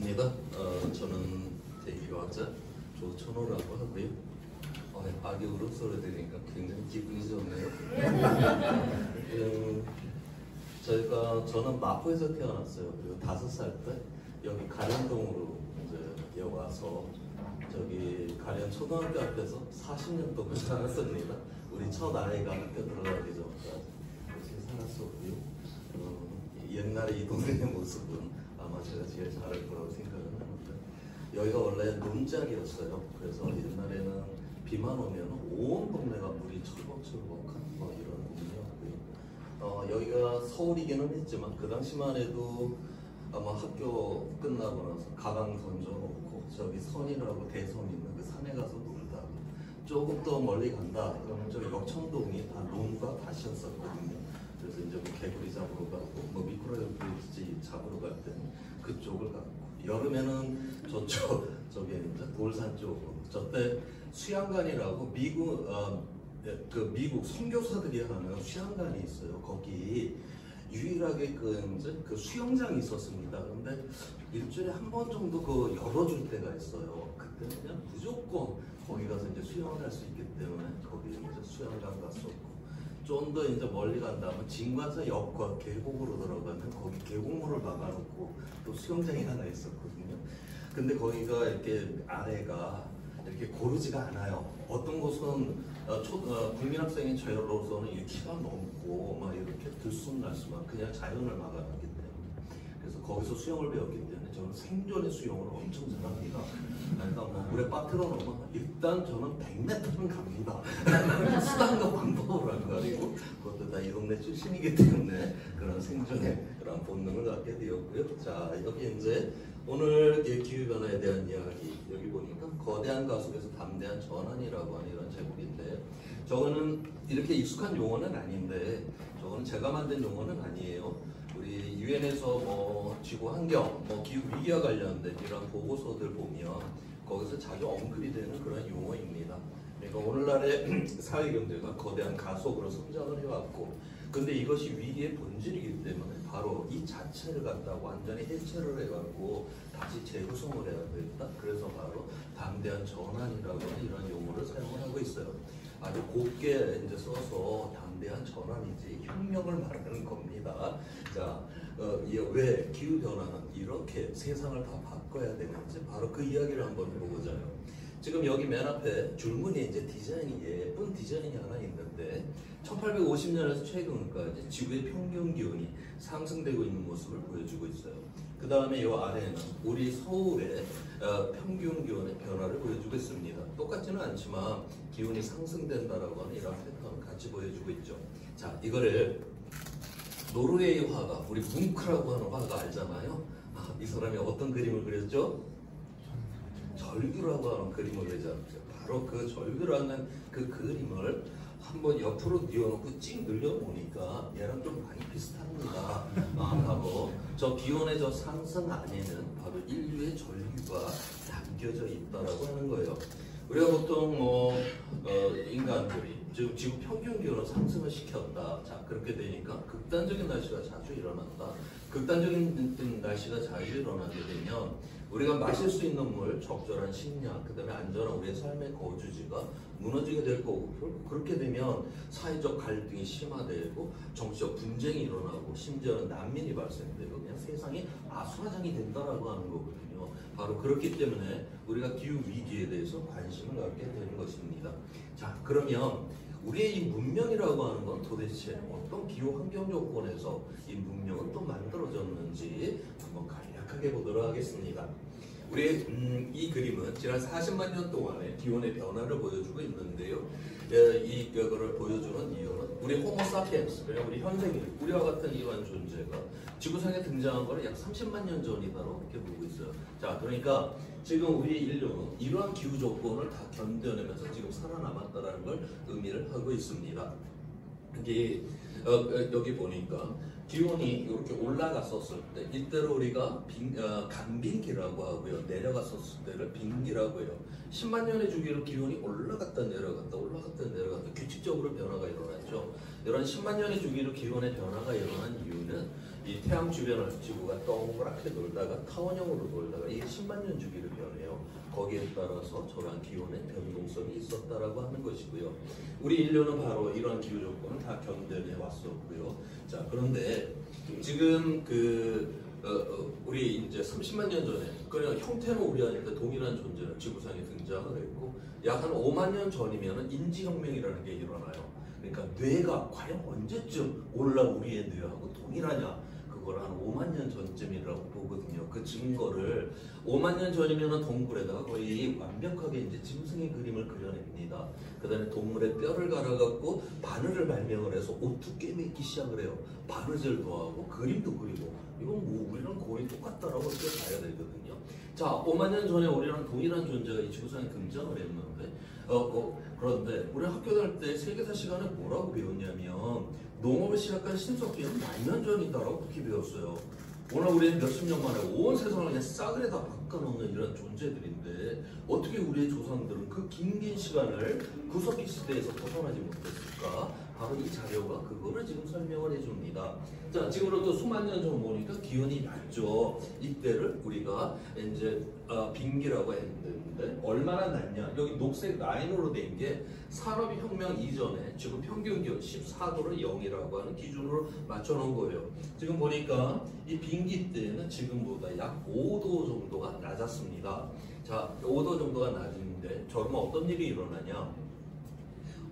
반갑습니다. 저는 대기과학자 조천호라고 하고요. 아기 울음소리 들으니까 굉장히 기분이 좋네요. 저는 마포에서 태어났어요. 그리고 5살 때 여기 가련동으로 이제 와서 저기 가련 초등학교 앞에서 40년 동안 살았습니다. 우리 첫 아이가 학교 들어가기 전까지 그렇게 살았었고요. 옛날에 이 동네의 모습은 아마 제가 제일 잘할 거라고 생각을 합니다. 여기가 원래 논짝이었어요. 그래서 옛날에는 비만 오면 온 동네가 물이 철벅철벅한 이런 동네였고요. 여기가 서울이기는 했지만 그 당시만 해도 아마 학교 끝나고 나서 가방 던져놓고 저기 선이라고 대섬 있는 그 산에 가서 놀다 조금 더 멀리 간다 그러면 저기 역청동이 다 논과 밭이었었거든요. 그래서 이제 뭐 개구리 잡으러 가고 뭐 미꾸라지 잡으러 갈 때는 그쪽을 가고 여름에는 저기 이제 돌산 쪽으로 저때 수양관이라고 미국 선교사들이 하는 수양관이 있어요. 거기 유일하게 그 수영장이 있었습니다. 그런데 일주일에 한 번 정도 그 열어줄 때가 있어요. 그때는 그냥 무조건 거기 가서 이제 수영을 할 수 있기 때문에 거기 이제 수영장 갔었고. 좀 더 이제 멀리 간다면 진관사 역과 계곡으로 들어가면 거기 계곡물을 막아놓고 또 수영장이 하나 있었거든요. 근데 거기가 이렇게 아래가 이렇게 고르지가 않아요. 어떤 곳은 국민학생이 저로서는 이 키가 넘고 막 이렇게 들쑥날쑥한 그냥 자연을 막아놨기 때문에 그래서 거기서 수영을 배웠기 때문에 저는 생존의 수영을 엄청 잘합니다. 그러니까 뭐 물에 빠뜨려 놓으면 일단 저는 100m는 갑니다. 수단과 방법을 안 가리고 그것도 다 이 동네 출신이기 때문에 그런 생존의 그런 본능을 갖게 되었고요. 자, 여기 이제 오늘 기후변화에 대한 이야기 여기 보니까 거대한 가속에서 담대한 전환이라고 하는 이런 제목인데 저거는 이렇게 익숙한 용어는 아닌데 저거는 제가 만든 용어는 아니에요. 우리 유엔에서 뭐 지구 환경, 뭐 기후 위기와 관련된 이런 보고서들 보면 거기서 자주 언급이 되는 그런 용어입니다. 그러니까 오늘날의 사회 경제가 거대한 가속으로 성장을 해왔고, 근데 이것이 위기의 본질이기 때문에 바로 이 자체를 갖다가 완전히 해체를 해갖고 다시 재구성을 해야 되겠다. 그래서 바로 담대한 전환이라고 하는 이런 용어를 사용을 하고 있어요. 아주 곱게 이제 써서 담대한 전환이지 혁명을 말하는 겁니다. 자, 왜 기후 변화는 이렇게 세상을 다 바꿔야 되는지 바로 그 이야기를 한번 해보자요. 지금 여기 맨 앞에 줄무늬에 이제 디자인이 예쁜 디자인이 하나 있는데 1850년에서 최근까지 지구의 평균 기온이 상승되고 있는 모습을 보여주고 있어요. 그 다음에 이 아래는 우리 서울의 평균 기온의 변화를 보여주고 있습니다. 똑같지는 않지만 기온이 상승된다라고 하는 이런 패턴을 같이 보여주고 있죠. 자, 이거를 노르웨이 화가 우리 뭉크라고 하는 화가 알잖아요. 이 사람이 어떤 그림을 그렸죠? 절규라고 하는 그림을 그리죠. 바로 그 절규라는 그 그림을 한번 옆으로 뉘어놓고 찍 늘려보니까 얘랑 좀 많이 비슷합니다. 하고 저 기온의 저 상승 안에는 바로 인류의 절규가 담겨져 있다라고 하는 거예요. 우리가 보통 인간들이 지금 지구 평균 기온을 상승을 시켰다. 자, 그렇게 되니까 극단적인 날씨가 자주 일어난다. 극단적인 날씨가 자주 일어나게 되면 우리가 마실 수 있는 물, 적절한 식량, 그 다음에 안전한 우리의 삶의 거주지가 무너지게 될 거고, 그렇게 되면 사회적 갈등이 심화되고 정치적 분쟁이 일어나고 심지어는 난민이 발생되고 그냥 세상이 아수라장이 된다라고 하는 거거든요. 바로 그렇기 때문에 우리가 기후 위기에 대해서 관심을 갖게 되는 것입니다. 자, 그러면 우리의 이 문명이라고 하는 건 도대체 어떤 기후 환경 조건에서 이 문명은 또 만들어졌는지 한번 간략하게 보도록 하겠습니다. 우리의 이 그림은 지난 40만 년 동안의 기온의 변화를 보여주고 있는데요. 이거를 보여주는 이유는 우리 호모사피엔스, 우리 현생일, 우리와 같은 이러한 존재가 지구상에 등장한 거는 약 30만 년 전이다라고 이렇게 보고 있어요. 자, 그러니까 지금 우리 인류는 이러한 기후 조건을 다 견뎌내면서 지금 살아남았다라는 걸 의미를 하고 있습니다. 이게 여기 보니까 기온이 이렇게 올라갔었을 때 이때를 우리가 간빙기라고 하고요. 내려갔었을 때를 빙기라고 해요. 10만 년의 주기로 기온이 올라갔다 내려갔다 규칙적으로 변화가 일어났죠. 이런 10만 년의 주기로 기온의 변화가 일어난 이유는 이 태양 주변을 지구가 동그랗게 돌다가 타원형으로 돌다가 이게 10만 년 주기로 변해요. 거기에 따라서 저런 기온의 변동성이 있었다라고 하는 것이고요. 우리 인류는 바로 이러한 기후 조건을 다 견뎌내 왔었고요. 자, 그런데 지금 우리 이제 30만 년 전에, 그러니까 형태는 우리한테 동일한 존재는 지구상에 등장을 했고, 약 한 5만 년 전이면 인지혁명이라는 게 일어나요. 그러니까 뇌가 과연 언제쯤 오늘날 우리의 뇌하고 동일하냐? 그걸 한 5만 년 전쯤이라고 보거든요. 그 증거를 5만 년 전이면 동굴에다가 거의 완벽하게 이제 짐승의 그림을 그려냅니다. 그 다음에 동물의 뼈를 갈아갖고 바늘을 발명을 해서 옷도 꿰매기 시작을 해요. 바느질도 하고 그림도 그리고. 이건 뭐 우리랑 거의 똑같다라고 이렇게 봐야 되거든요. 자, 5만 년 전에 우리랑 동일한 존재가 이 지구상에 등장을 했는데, 그런데 우리 학교 다닐 때 세계사 시간에 뭐라고 배웠냐면, 농업을 시작한 신석기는 10,000년 전이다라고 그렇게 배웠어요. 오늘 우리는 몇십 년 만에 온 세상을 그냥 싸그리 다 바꿔놓는 이런 존재들인데, 어떻게 우리의 조상들은 그 긴 시간을 구석기 시대에서 벗어나지 못했을까? 바로 이 자료가 그거를 지금 설명을 해줍니다. 자, 지금으로부터 수만 년 전 보니까 기온이 낮죠. 이때를 우리가 이제 빙기라고 했는데, 얼마나 낮냐? 여기 녹색 라인으로 된 게 산업혁명 이전에 지금 평균 기온 14도를 0이라고 하는 기준으로 맞춰놓은 거예요. 지금 보니까 이 빙기 때는 지금보다 약 5도 정도가 낮았습니다. 자, 5도 정도가 낮은데 저러면 어떤 일이 일어나냐?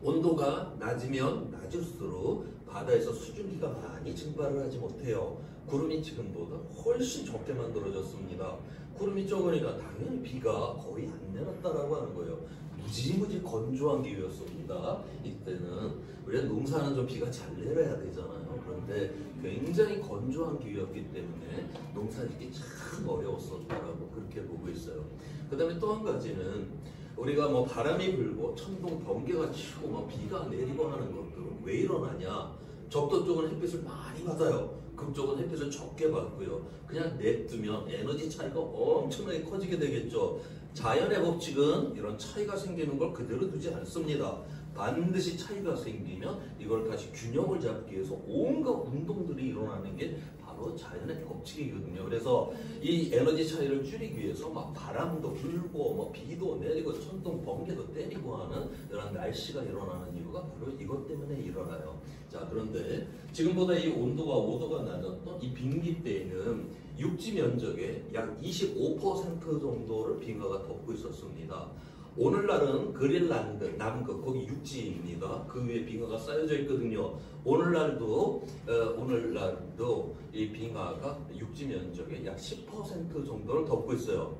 온도가 낮으면 낮을수록 바다에서 수증기가 많이 증발을 하지 못해요. 구름이 지금보다 훨씬 적게 만들어졌습니다. 구름이 적으니까 당연히 비가 거의 안 내렸다라고 하는 거예요. 무지무지 건조한 기후였습니다. 이때는 우리가 농사는 좀 비가 잘 내려야 되잖아요. 그런데 굉장히 건조한 기후였기 때문에 농사짓기 참 어려웠었다라고 그렇게 보고 있어요. 그 다음에 또 한 가지는 우리가 뭐 바람이 불고 천둥 번개가 치고 뭐 비가 내리고 하는 것들은 왜 일어나냐? 적도 쪽은 햇빛을 많이 받아요. 극쪽은 햇빛을 적게 받고요. 그냥 냅두면 에너지 차이가 엄청나게 커지게 되겠죠. 자연의 법칙은 이런 차이가 생기는 걸 그대로 두지 않습니다. 반드시 차이가 생기면 이걸 다시 균형을 잡기 위해서 온갖 운동들이 일어나는 게 바로 자연의 법칙이거든요. 그래서 이 에너지 차이를 줄이기 위해서 막 바람도 불고 뭐 비도 내리고 천둥 번개도 때리고 하는 이런 날씨가 일어나는 이유가 바로 이것 때문에 일어나요. 자, 그런데 지금보다 이 온도가 5도가 낮았던 이 빙기 때에는 육지 면적의 약 25% 정도를 빙하가 덮고 있었습니다. 오늘날은 그린란드, 남극, 거기 육지입니다. 그 위에 빙하가 쌓여져 있거든요. 오늘날도 이 빙하가 육지 면적의 약 10% 정도를 덮고 있어요.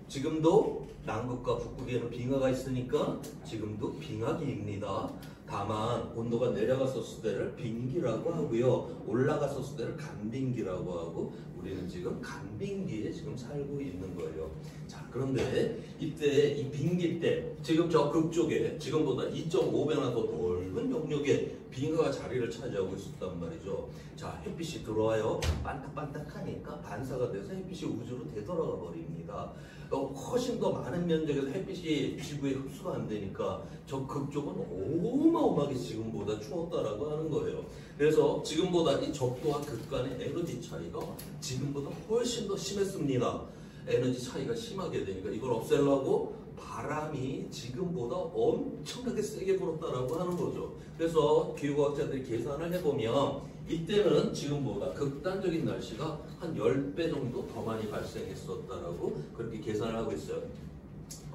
지금도 남극과 북극에는 빙하가 있으니까 지금도 빙하기입니다. 다만 온도가 내려갔었을 때를 빙기라고 하고요. 올라갔었을 때를 간빙기라고 하고, 우리는 지금 간빙기에 지금 살고 있는 거예요. 자, 그런데 이때 이 빙기 때 지금 저 극쪽에 지금보다 2.5배나 더 넓은 영역에 빙하가 자리를 차지하고 있었단 말이죠. 자, 햇빛이 들어와요. 반딱반딱하니까 반사가 돼서 햇빛이 우주로 되돌아가 버립니다. 훨씬 더 많은 면적에서 햇빛이 지구에 흡수가 안 되니까 저 극쪽은 어마어마하게 지금보다 추웠다라고 하는 거예요. 그래서 지금보다 이 적도와 극 간의 에너지 차이가 지금보다 훨씬 더 심했습니다. 에너지 차이가 심하게 되니까 이걸 없애려고 바람이 지금보다 엄청나게 세게 불었다라고 하는 거죠. 그래서 기후과학자들이 계산을 해보면 이때는 지금보다 극단적인 날씨가 한 10배 정도 더 많이 발생했었다라고 그렇게 계산을 하고 있어요.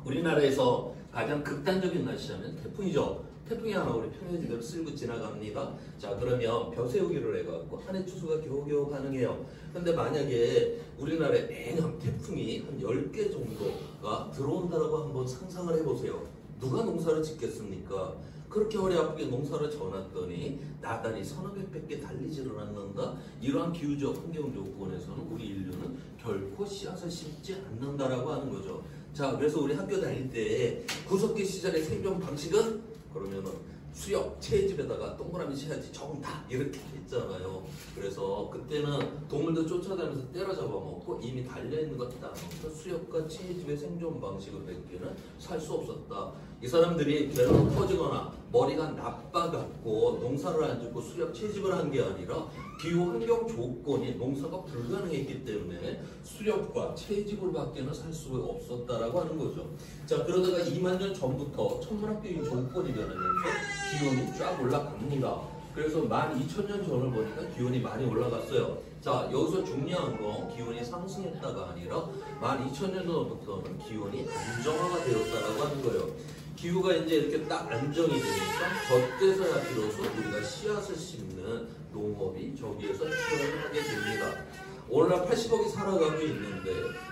우리나라에서 가장 극단적인 날씨하면 태풍이죠. 태풍이 하나 우리 평야지대로 쓸고 지나갑니다. 자, 그러면 벼 세우기를 해갖고 한 해 추수가 겨우겨우 가능해요. 근데 만약에 우리나라에 매년 태풍이 한 10개 정도가 들어온다라고 한번 상상을 해보세요. 누가 농사를 짓겠습니까? 그렇게 허리 아프게 농사를 져놨더니 나달이 서너 개밖에 달리지를 않는다. 이러한 기후적 환경 조건에서는 우리 인류는 결코 씨앗을 심지 않는다라고 하는 거죠. 자, 그래서 우리 학교 다닐 때 구석기 시절의 생존 방식은 그러면은 수렵, 채집에다가 동그라미 쳐야지 정답 이렇게 했잖아요. 그래서 그때는 동물들 쫓아다니면서 때려잡아 먹고 이미 달려있는 것 따라서 수렵과 채집의 생존 방식을 뺏기는 살 수 없었다. 이 사람들이 괴로움 터지거나 머리가 나빠갖고 농사를 안 짓고 수렵 채집을 한 게 아니라 기후 환경 조건이 농사가 불가능했기 때문에 수렵과 채집을 밖에는 살 수가 없었다라고 하는 거죠. 자, 그러다가 2만 년 전부터 천문학적인 조건이 변하면서 기온이 쫙 올라갑니다. 그래서 12,000년 전을 보니까 기온이 많이 올라갔어요. 자, 여기서 중요한 건 기온이 상승했다가 아니라 12,000년 전부터는 기온이 안정화가 되었다라고 하는 거예요. 기후가 이제 이렇게 딱 안정이 되니까 젖대서야 비로소 우리가 씨앗을 심는 농업이 저기에서 실현을 하게 됩니다. 오늘날 80억이 살아가고 있는데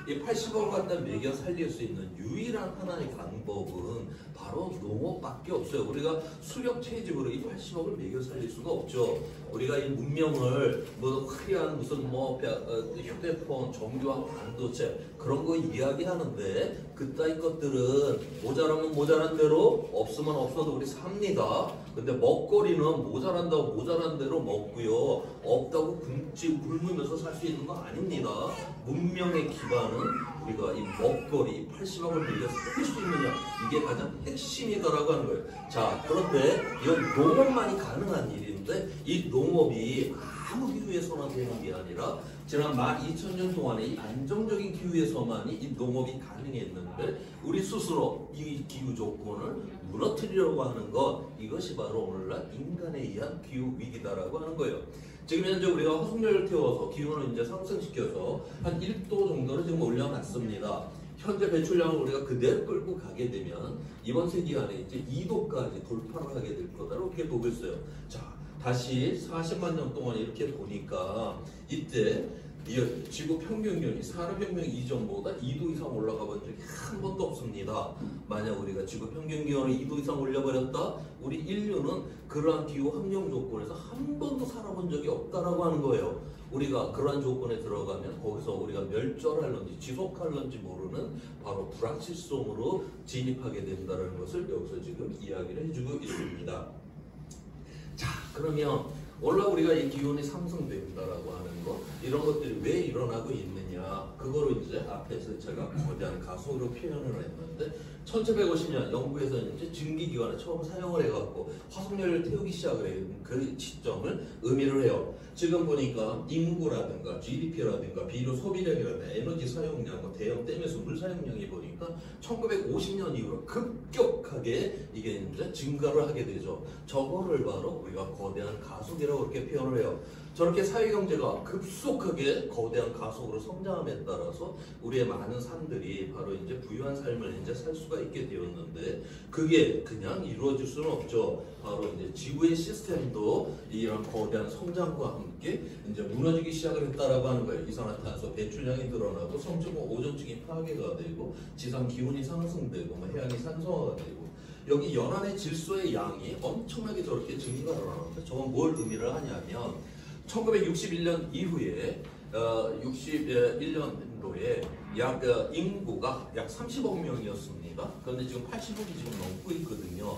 이 80억을 갖다 매겨 살릴 수 있는 유일한 하나의 방법은 바로 농업밖에 없어요. 우리가 수렵 채집으로 이 80억을 매겨 살릴 수가 없죠. 우리가 이 문명을 뭐 화려한 무슨 뭐 휴대폰, 정교한 반도체 그런 거 이야기하는데 그따위 것들은 모자라면 모자란 대로 없으면 없어도 우리 삽니다. 근데 먹거리는 모자란다고 모자란 대로 먹고요. 없다고 굶으면서 살 수 있는 거 아닙니다. 문명의 기반은 우리가 이 먹거리 80억을 밀려 살릴 수 있느냐 이게 가장 핵심이다라고 하는 거예요. 자, 그런데 이건 농업만이 가능한 일인데 이 농업이 아무 기후에서만 되는 게 아니라 지난 12,000년 동안의 이 안정적인 기후에서만이 이 농업이 가능했는데 우리 스스로 이 기후 조건을 무너뜨리려고 하는 것 이것이 바로 오늘날 인간에 의한 기후 위기다라고 하는 거예요. 지금 현재 우리가 화석연료를 태워서 기온을 이제 상승시켜서 한 1도 정도를 지금 올려놨습니다. 현재 배출량을 우리가 그대로 끌고 가게 되면 이번 세기 안에 이제 2도까지 돌파를 하게 될 거다라고 이렇게 보고 있어요. 자, 다시 40만 년 동안 이렇게 보니까 이때 지구 평균 기온이 산업혁명 이전보다 2도 이상 올라가 본 적이 한 번도 없습니다. 만약 우리가 지구 평균 기온을 2도 이상 올려버렸다? 우리 인류는 그러한 기후 환경 조건에서 한 번도 살아본 적이 없다라고 하는 거예요. 우리가 그러한 조건에 들어가면 거기서 우리가 멸절할런지 지속할런지 모르는 바로 불확실성으로 진입하게 된다는 것을 여기서 지금 이야기를 해주고 있습니다. 자, 그러면 원래 우리가 이 기온이 상승된다라고 하는 거 이런 것들이 왜 일어나고 있느냐 그거로 이제 앞에서 제가 거대한 가속으로 표현을 했는데 1750년 영국에서 이제 증기기관을 처음 사용을 해갖고 화석연료를 태우기 시작을 한 그 시점을 의미를 해요. 지금 보니까 인구라든가 GDP라든가 비료 소비량이라든가 에너지 사용량, 대형 댐에서 물 사용량이 보니까 1950년 이후로 급격하게 이게 이제 증가를 하게 되죠. 저거를 바로 우리가 거대한 가속이라고 이렇게 표현을 해요. 저렇게 사회경제가 급속하게 거대한 가속으로 성장함에 따라서 우리의 많은 산들이 바로 이제 부유한 삶을 이제 살 수가 있게 되었는데 그게 그냥 이루어질 수는 없죠. 바로 이제 지구의 시스템도 이런 거대한 성장과 함께 이제 무너지기 시작을 했다라고 하는 거예요. 이산화탄소 배출량이 늘어나고 성층과 오존층이 파괴가 되고 지상 기온이 상승되고 해양이 산소화가 되고 여기 연안의 질소의 양이 엄청나게 저렇게 증가를 하는데 저건 뭘 의미를 하냐면 1961년 이후에 61년도에 약 인구가 약 30억 명이었습니다. 그런데 지금 80억이 지금 넘고 있거든요.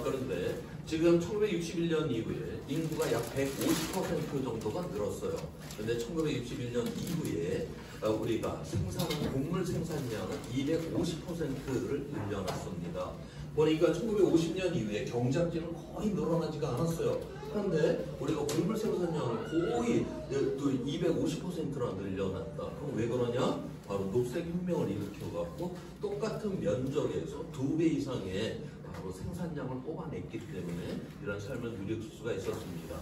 그런데 지금 1961년 이후에 인구가 약 150% 정도가 늘었어요. 그런데 1961년 이후에 우리가 생산한 곡물 생산량은 250%를 늘려놨습니다. 보니까 1950년 이후에 경작지는 거의 늘어나지가 않았어요. 그런데 우리가 곡물 생산량을 거의 또 250%나 늘려놨다. 그럼 왜 그러냐? 바로 녹색혁명을 일으켜갖고 똑같은 면적에서 2배 이상의 바로 생산량을 뽑아냈기 때문에 이런 삶을 누릴 수가 있었습니다.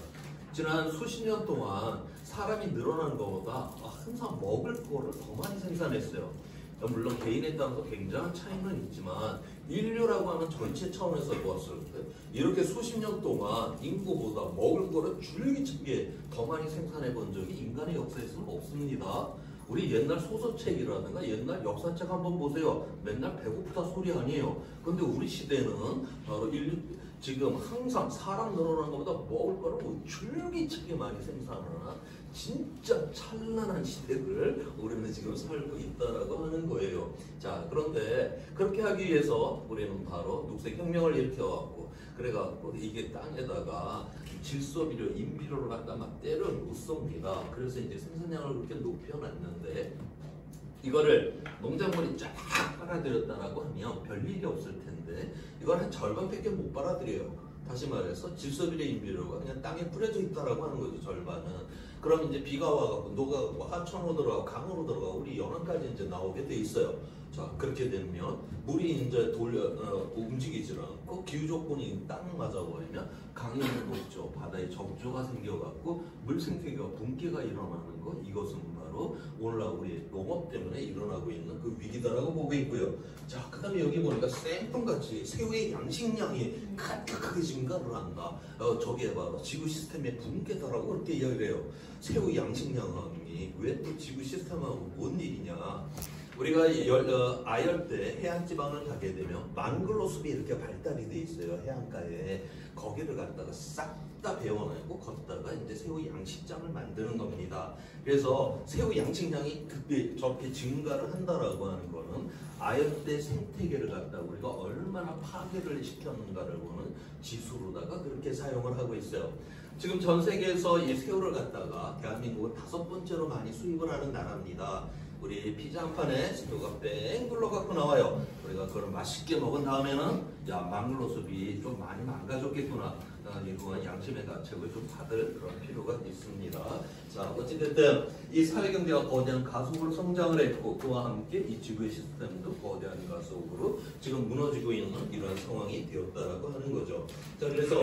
지난 수십 년 동안 사람이 늘어난 것보다 항상 먹을 거를 더 많이 생산했어요. 물론 개인에 따라서 굉장한 차이는 있지만 인류라고 하는 전체 차원에서 보았을 때 이렇게 수십 년 동안 인구보다 먹을 거를 줄기차게 더 많이 생산해 본 적이 인간의 역사에서는 없습니다. 우리 옛날 소설책이라든가 옛날 역사책 한번 보세요. 맨날 배고프다 소리 아니에요. 근데 우리 시대는 바로 인류 지금 항상 사람 늘어나는 것보다 먹을 거를 뭐 줄기차게 많이 생산하는 진짜 찬란한 시대를 우리는 지금 살고 있다라고 하는 거예요. 자, 그런데 그렇게 하기 위해서 우리는 바로 녹색혁명을 일으켜왔고 그래갖고 이게 땅에다가 질소비료, 인비료를 갖다 막 때려 놓습니다. 그래서 이제 생산량을 그렇게 높여놨는데 이거를 농작물이 쫙 빨아들였다라고 하면 별일이 없을 텐데 이걸 한 절반밖에 못 빨아들여요. 다시 말해서 질소비료, 인비료가 그냥 땅에 뿌려져 있다라고 하는 거죠, 절반은. 그럼 이제 비가 와갖고 녹아가고 하천으로 들어가고 강으로 들어가고 우리 연안까지 이제 나오게 돼 있어요. 자, 그렇게 되면 물이 이제 움직이질 않고 기후 조건이 땅 맞아버리면 강이 녹죠. 바다에 적조가 생겨갖고 물 생태계가 붕괴가 일어나는 거, 이것은 바로 오늘날 우리 농업 때문에 일어나고 있는 그 위기다라고 보고 있고요. 자, 그 다음에 여기 보니까 생뚱같이 새우의 양식량이 급격하게 증가를 한다. 저기에 바로 지구 시스템의 붕괴다라고 그렇게 이야기를 해요. 새우 양식량이 왜 또 지구 시스템하고 뭔 일이냐. 우리가 아열대 해안지방을 가게 되면 망글로 숲이 이렇게 발달이 돼 있어요. 해안가에. 거기를 갖다가 싹 다 베어내고 걷다가 이제 새우 양식장을 만드는 겁니다. 그래서 새우 양식량이 저렇게 증가를 한다라고 하는 거는 아열대 생태계를 갖다가 우리가 얼마나 파괴를 시켰는가를 보는 지수로다가 그렇게 사용을 하고 있어요. 지금 전 세계에서 이 새우를 갖다가 대한민국은 5번째로 많이 수입을 하는 나라입니다. 우리 피자 한 판에 새우가 뺑 굴러갖고 나와요. 우리가 그걸 맛있게 먹은 다음에는 야, 망글로숲이 좀 많이 망가졌겠구나. 이건 양심의 가책을 좀 받을 그런 필요가 있습니다. 자, 어찌됐든 이 사회경제가 거대한 가속으로 성장을 했고 그와 함께 이 지구의 시스템도 거대한 가속으로 지금 무너지고 있는 이런 상황이 되었다라고 하는 거죠. 자, 그래서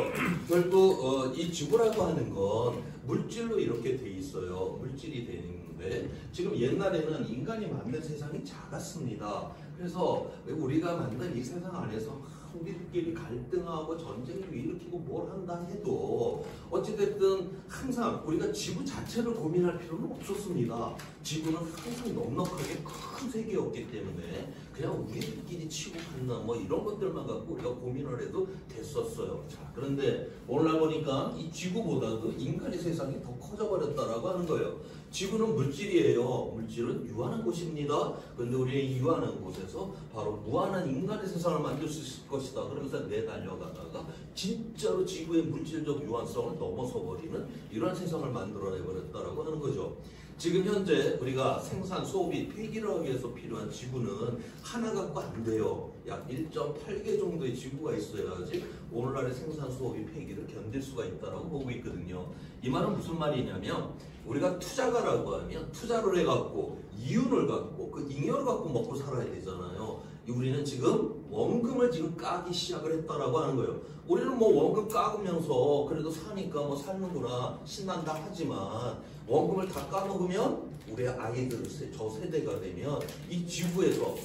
결국 이 지구라고 하는 건 물질로 이렇게 돼 있어요. 물질이 돼 있는데 지금 옛날에는 인간이 만든 세상이 작았습니다. 그래서 우리가 만든 이 세상 안에서 우리끼리 갈등하고 전쟁을 일으키고 뭘 한다 해도 어찌됐든 항상 우리가 지구 자체를 고민할 필요는 없었습니다. 지구는 항상 넉넉하게 큰 세계였기 때문에 그냥 우리끼리 치고 받나 뭐 이런 것들만 갖고 우리가 고민을 해도 됐었어요. 자, 그런데 오늘날 보니까 이 지구보다도 인간의 세상이 더 커져버렸다라고 하는 거예요. 지구는 물질이에요. 물질은 유한한 곳입니다. 그런데 우리 유한한 곳에서 바로 무한한 인간의 세상을 만들 수 있을 것이다. 그러면서 내달려가다가 진짜로 지구의 물질적 유한성을 넘어서 버리는 이런 세상을 만들어내버렸다라고 하는 거죠. 지금 현재 우리가 생산, 소비, 폐기를 하기 위해서 필요한 지구는 하나 갖고 안 돼요. 약 1.8개 정도의 지구가 있어야지 오늘날의 생산, 소비, 폐기를 견딜 수가 있다고 보고 있거든요. 이 말은 무슨 말이냐면 우리가 투자가라고 하면 투자를 해갖고 이윤을 갖고 그 잉여를 갖고 먹고 살아야 되잖아요. 우리는 지금 원금을 지금 까기 시작을 했다라고 하는 거예요. 우리는 뭐 원금 까면서 그래도 사니까 뭐 사는구나 신난다 하지만 원금을 다 까먹으면 우리 아이들 저 세대가 되면 이 지구에서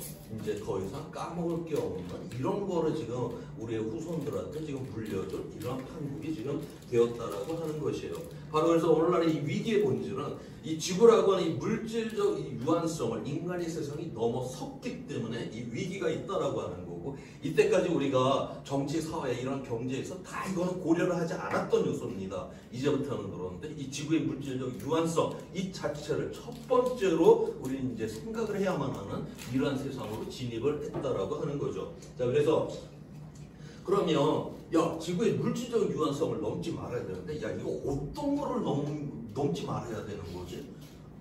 이제 더 이상 까먹을 게 없는 이런 거를 지금 우리의 후손들한테 지금 물려줄 이런 판국이 지금 되었다라고 하는 것이에요. 바로 그래서 오늘날의 이 위기의 본질은 이 지구라고 하는 이 물질적 이 유한성을 인간의 세상이 넘어섰기 때문에 이 위기가 있다라고 하는 거고 이때까지 우리가 정치, 사회 이런 경제에서 다 이거는 고려를 하지 않았던 요소입니다. 이제부터는 그러는데 이 지구의 물질적 유한성 이 자체를 첫 번째로 우리는 이제 생각을 해야만 하는 이러한 세상으로 진입을 했다라고 하는 거죠. 자, 그래서 그러면 야, 지구의 물질적 유한성을 넘지 말아야 되는데 야, 이거 어떤 거를 넘지 말아야 되는 거지?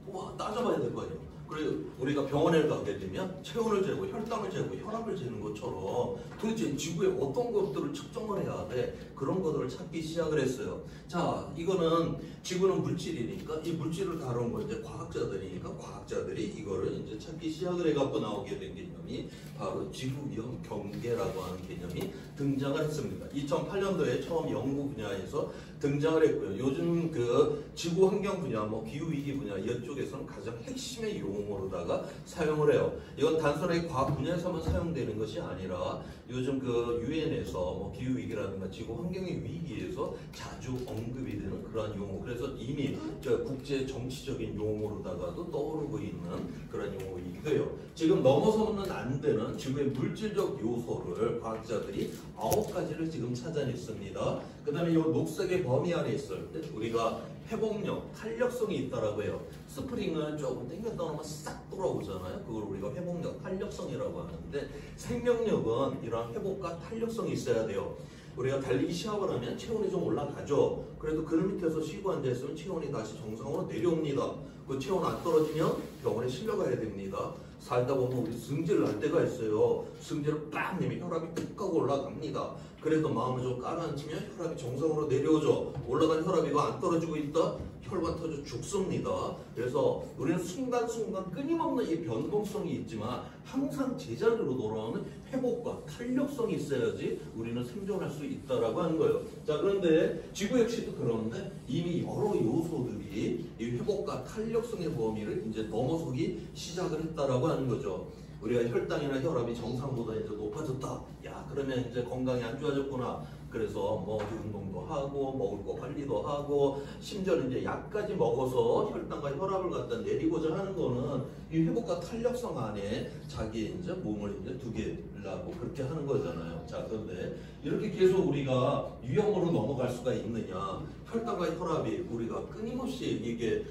와, 따져봐야 될 거 아니에요. 그래서 우리가 병원에 가게 되면 체온을 재고 혈당을 재고 혈압을 재는 것처럼 도대체 지구에 어떤 것들을 측정을 해야 돼? 그런 것들을 찾기 시작을 했어요. 자, 이거는 지구는 물질이니까 이 물질을 다룬 건 이제 과학자들이니까 과학자들이 이거를 이제 찾기 시작을 해갖고 나오게 된 개념이 바로 지구위험 경계라고 하는 개념이 등장을 했습니다. 2008년도에 처음 연구 분야에서 등장을 했고요. 요즘 그 지구 환경 분야, 뭐 기후 위기 분야 이쪽에서는 가장 핵심의 용어로다가 사용을 해요. 이건 단순하게 과학 분야에서만 사용되는 것이 아니라 요즘 그 유엔에서 뭐 기후 위기라든가 지구 환경의 위기에서 자주 언급이 되는 그러한 용어. 그래서 이미 저 국제 정치적인 용어로다가도 떠오르고 있는 그런 용어이기도 해요. 지금 넘어서는 안 되는 지구의 물질적 요소를 과학자들이 9가지를 지금 찾아냈습니다. 그 다음에 이 녹색의 범위 안에 있을 때 우리가 회복력, 탄력성이 있다라고 해요. 스프링을 조금 당겼다 놓으면 싹 돌아오잖아요. 그걸 우리가 회복력, 탄력성이라고 하는데 생명력은 이러한 회복과 탄력성이 있어야 돼요. 우리가 달리기 시합을 하면 체온이 좀 올라가죠. 그래도 그 밑에서 쉬고 앉아있으면 체온이 다시 정상으로 내려옵니다. 그 체온 안 떨어지면 병원에 실려가야 됩니다. 살다 보면 우리 승질 날 때가 있어요. 승질을 빡 내면 혈압이 뚝 하고 올라갑니다. 그래도 마음을 좀 깔아앉히면 혈압이 정상으로 내려오죠. 올라간 혈압이 이거 안 떨어지고 있다? 혈관 터져 죽습니다. 그래서 우리는 순간순간 끊임없는 이 변동성이 있지만 항상 제자리로 돌아오는 회복과 탄력성이 있어야지 우리는 생존할 수 있다라고 하는 거예요. 자, 그런데 지구 역시도 그런데 이미 여러 요소들이 이 회복과 탄력성의 범위를 이제 넘어서기 시작을 했다라고 하는 거죠. 우리가 혈당이나 혈압이 정상보다 이제 높아졌다. 야, 그러면 이제 건강이 안 좋아졌구나. 그래서 뭐 운동도 하고 먹을 거 관리도 하고 심지어는 이제 약까지 먹어서 혈당과 혈압을 갖다 내리고자 하는 거는 이 회복과 탄력성 안에 자기 이제 몸을 이제 두게라고 그렇게 하는 거잖아요. 자, 그런데 이렇게 계속 우리가 유형으로 넘어갈 수가 있느냐? 혈당과 혈압이 우리가 끊임없이 이게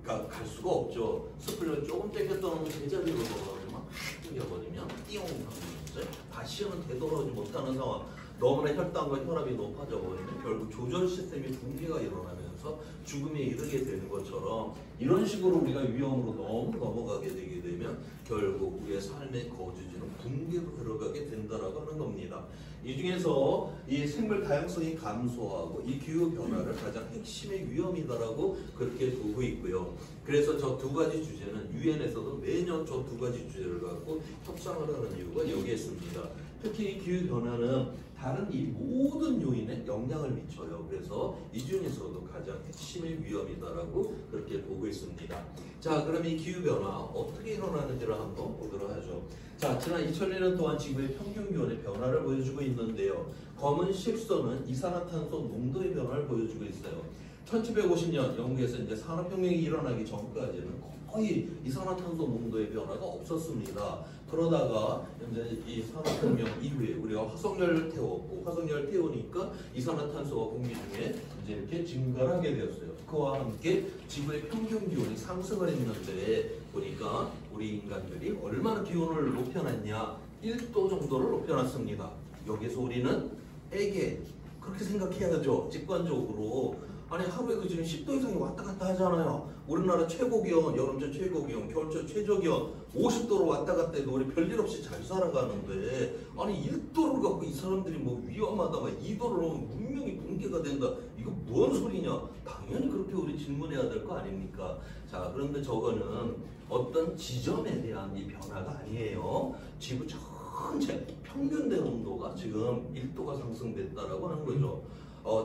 갈 수가 없죠. 습을 조금 땡겼다 놓으면 제자리로 돌아오면 확 땡겨버리면 띠용 하면 다시는 되돌아오지 못하는 상황. 너무나 혈당과 혈압이 높아져 버리면 결국 조절 시스템이 붕괴가 일어나면서 죽음에 이르게 되는 것처럼 이런 식으로 우리가 유형으로 너무 넘어가게 되게 되면 결국 우리의 삶의 거주지는 붕괴로 들어가게 된다라고 하는 겁니다. 이 중에서 이 생물 다양성이 감소하고 이 기후 변화를 가장 핵심의 위험이다라고 그렇게 보고 있고요. 그래서 저 두 가지 주제는 유엔에서도 매년 저 두 가지 주제를 갖고 협상을 하는 이유가 여기에 있습니다. 특히 이 기후 변화는 다른 이 모든 요인에 영향을 미쳐요. 그래서 이 중에서도 가장 핵심의 위험이다라고 그렇게 보고 있습니다. 자, 그럼 이 기후 변화 어떻게 일어나는지를 한번 보도록 하죠. 자, 지난 2000년 동안 지구의 평균 기온의 변화를 보여주고 있는데요. 검은 실선은 이산화탄소 농도의 변화를 보여주고 있어요. 1750년 영국에서 이제 산업혁명이 일어나기 전까지는 거의 이산화탄소 농도의 변화가 없었습니다. 그러다가 이제 이 산업혁명 이후에 우리가 화석열을 태웠고 화석열을 태우니까 이산화탄소가 공기 중에 이제 이렇게 증가를 하게 되었어요. 그와 함께 지구의 평균 기온이 상승을 했는데 보니까 우리 인간들이 얼마나 기온을 높여놨냐? 1도 정도를 높여놨습니다. 여기서 우리는 에게 그렇게 생각해야죠. 직관적으로. 아니 하루에 지금 10도 이상이 왔다 갔다 하잖아요. 우리나라 최고 기온, 여름철 최고 기온, 겨울철 최저 기온 50도로 왔다 갔다 해도 우리 별일 없이 잘 살아가는데 아니 1도를 갖고 이 사람들이 뭐 위험하다가 2도를 놓으면 문명이 붕괴가 된다. 이거 뭔 소리냐? 당연히 그렇게 우리 질문해야 될 거 아닙니까? 자, 그런데 저거는 어떤 지점에 대한 이 변화가 아니에요. 지구 전체 평균된 온도가 지금 1도가 상승됐다라고 하는 거죠.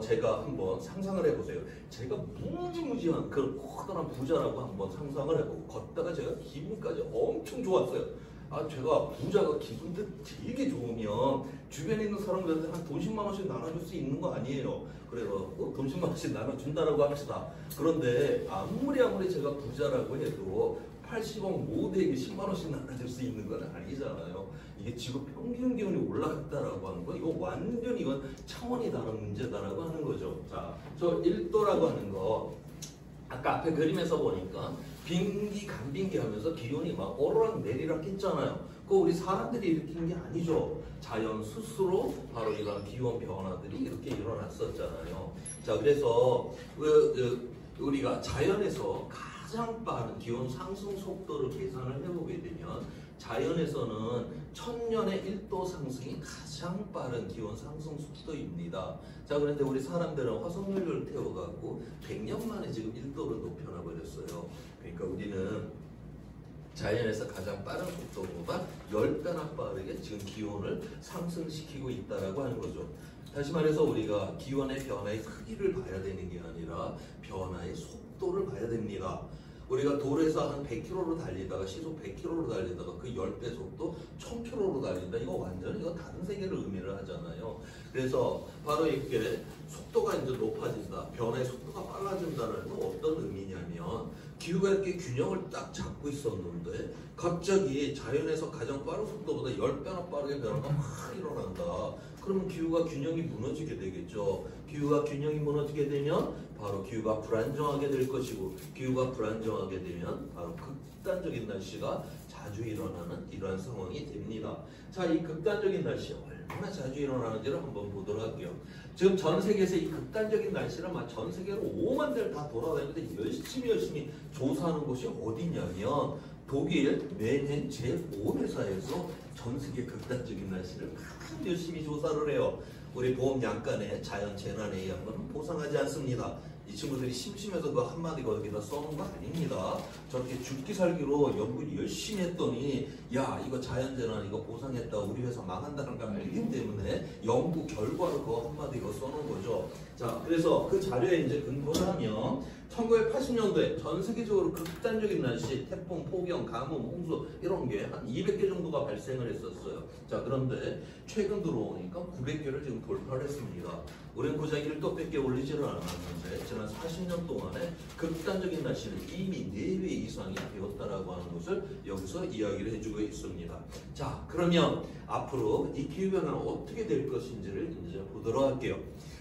제가 한번 상상을 해보세요. 제가 무지무지한 그런 커다란 부자라고 한번 상상을 해보고 걷다가 제가 기분까지 엄청 좋았어요. 아, 제가 부자가 기분도 되게 좋으면 주변에 있는 사람들한테 한 돈 10만 원씩 나눠줄 수 있는 거 아니에요. 그래서 돈 10만 원씩 나눠준다라고 합시다. 그런데 아무리 제가 부자라고 해도 80억 모두에게 10만 원씩 나눠줄 수 있는 건 아니잖아요. 이게 지구 평균 기온이 올라갔다라고 하는 건 이거 완전히 이건 차원이 다른 문제다라고 하는 거죠. 자, 저 1도라고 하는 거 아까 앞에 그림에서 보니까 빙기 간빙기 하면서 기온이 막 오르락 내리락 했잖아요. 그거 우리 사람들이 일으킨 게 아니죠. 자연 스스로 바로 이런 기온 변화들이 이렇게 일어났었잖아요. 자, 그래서 우리가 자연에서 가장 빠른 기온 상승 속도를 계산을 해보게 되면 자연에서는 1000년의 1도 상승이 가장 빠른 기온 상승 속도입니다. 자, 그런데 우리 사람들은 화석연료를 태워갖고 100년 만에 지금 1도를 높여놔버렸어요. 그러니까 우리는 자연에서 가장 빠른 속도보다 10배나 빠르게 지금 기온을 상승시키고 있다라고 하는 거죠. 다시 말해서 우리가 기온의 변화의 크기를 봐야 되는 게 아니라 변화의 속도를 봐야 됩니다. 우리가 도로에서 한 100km로 달리다가 시속 100km로 달리다가 그 10배 속도 1000km로 달린다. 이거 완전히 이거 다른 세계를 의미를 하잖아요. 그래서 바로 이렇게 속도가 이제 높아진다. 변화의 속도가 빨라진다는 건 어떤 의미냐면 기후가 이렇게 균형을 딱 잡고 있었는데 갑자기 자연에서 가장 빠른 속도보다 10배나 빠르게 변화가 확 일어난다. 그러면 기후가 균형이 무너지게 되겠죠. 기후가 균형이 무너지게 되면 바로 기후가 불안정하게 될 것이고, 기후가 불안정하게 되면 바로 극단적인 날씨가 자주 일어나는 이러한 상황이 됩니다. 자, 이 극단적인 날씨 얼마나 자주 일어나는지를 한번 보도록 할게요. 지금 전 세계에서 이 극단적인 날씨를 막 전 세계로 5만 대를 다 돌아다니는데 열심히 조사하는 곳이 어디냐면 독일 멘헨 제5회사에서 전 세계 극단적인 날씨를 막 열심히 조사를 해요. 우리 보험 약간의 자연 재난에 의한 것은 보상하지 않습니다. 이 친구들이 심심해서 그 한마디 거기다 써놓은 거 아닙니다. 저렇게 죽기 살기로 연구를 열심히 했더니 야, 이거 자연재난 이거 보상했다 우리 회사 망한다는 걸 알기 때문에 연구 결과로 그 한마디 이거 써놓은 거죠. 자, 그래서 그 자료에 이제 근거를 하면 1980년도에 전 세계적으로 극단적인 날씨, 태풍, 폭염, 가뭄, 홍수 이런 게 한 200개 정도가 발생을 했었어요. 자, 그런데 최근 들어오니까 900개를 지금 돌파를 했습니다. 우리는 고작 1도밖에 올리지는 않았는데 지난 40년 동안에 극단적인 날씨를 이미 4배 이상이 되었다라고 하는 것을 여기서 이야기를 해주고 있습니다. 자, 그러면 앞으로 이 기후변화는 어떻게 될 것인지를 이제 보도록 할게요.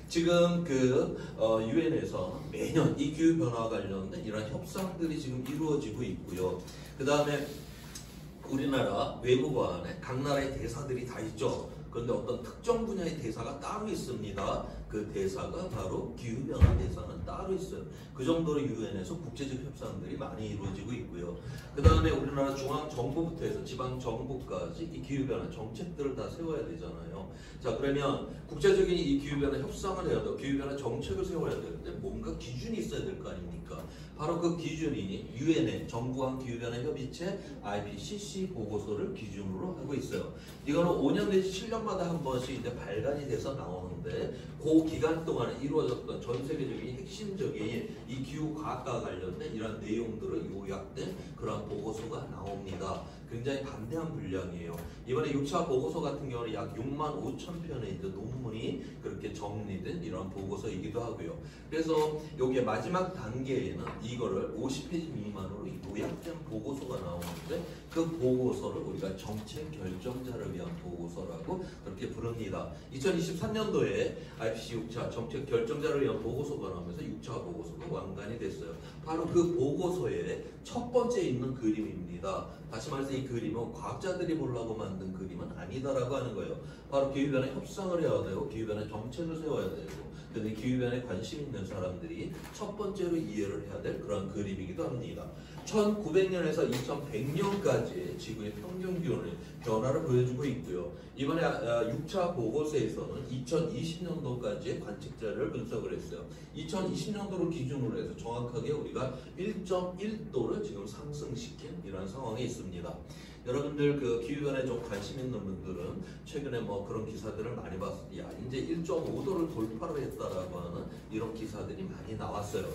지금 유엔에서 매년 이 기후변화와 관련된 이런 협상들이 지금 이루어지고 있고요. 그 다음에 우리나라 외무관에 각 나라의 대사들이 다 있죠. 그런데 어떤 특정 분야의 대사가 따로 있습니다. 그 대사가 바로 기후변화 대사는 따로 있어요. 그 정도로 유엔에서 국제적 협상들이 많이 이루어지고 있고요. 그 다음에 우리나라 중앙정부부터 해서 지방정부까지 이 기후변화 정책들을 다 세워야 되잖아요. 자, 그러면 국제적인 이 기후변화 협상을 해야 되고 기후변화 정책을 세워야 되는데 뭔가 기준이 있어야 될 거 아닙니까? 바로 그 기준이 유엔의 정부간 기후변화 협의체 IPCC 보고서를 기준으로 하고 있어요. 이거는 5년 내지 7년마다 한 번씩 이제 발간이 돼서 나오는데 그 기간 동안에 이루어졌던 전 세계적인 핵심적인 이 기후 과학과 관련된 이런 내용들을 요약된 그런 보고서가 나옵니다. 굉장히 담대한 분량이에요. 이번에 6차 보고서 같은 경우는 약 6만 5천 편의 이제 논문이 그렇게 정리된 이런 보고서이기도 하고요. 그래서 여기에 마지막 단계에는 이거를 50페이지 미만으로 요약된 보고서가 나오는데 그 보고서를 우리가 정책 결정자를 위한 보고서라고 그렇게 부릅니다. 2023년도에 IPCC 6차 정책 결정자를 위한 보고서가 나오면서 6차 보고서가 완간이 됐어요. 바로 그 보고서의 첫 번째 있는 그림입니다. 다시 말해서 이 그림은 과학자들이 보려고 만든 그림은 아니다라고 하는 거예요. 바로 기후변화 협상을 해야 되고 기후변화 정책을 세워야 되고 근데 기후변화에 관심 있는 사람들이 첫 번째로 이해를 해야 될 그런 그림이기도 합니다. 1900년에서 2100년까지 지구의 평균 기온의 변화를 보여주고 있고요. 이번에 6차 보고서에서는 2020년도까지의 관측자를 분석을 했어요. 2020년도를 기준으로 해서 정확하게 우리가 1.1도를 지금 상승시킨 이런 상황이 있습니다. 여러분들 그 기후변화에 좀 관심 있는 분들은 최근에 뭐 그런 기사들을 많이 봤을 때 야, 이제 1.5도를 돌파를 했다라고 하는 이런 기사들이 많이 나왔어요.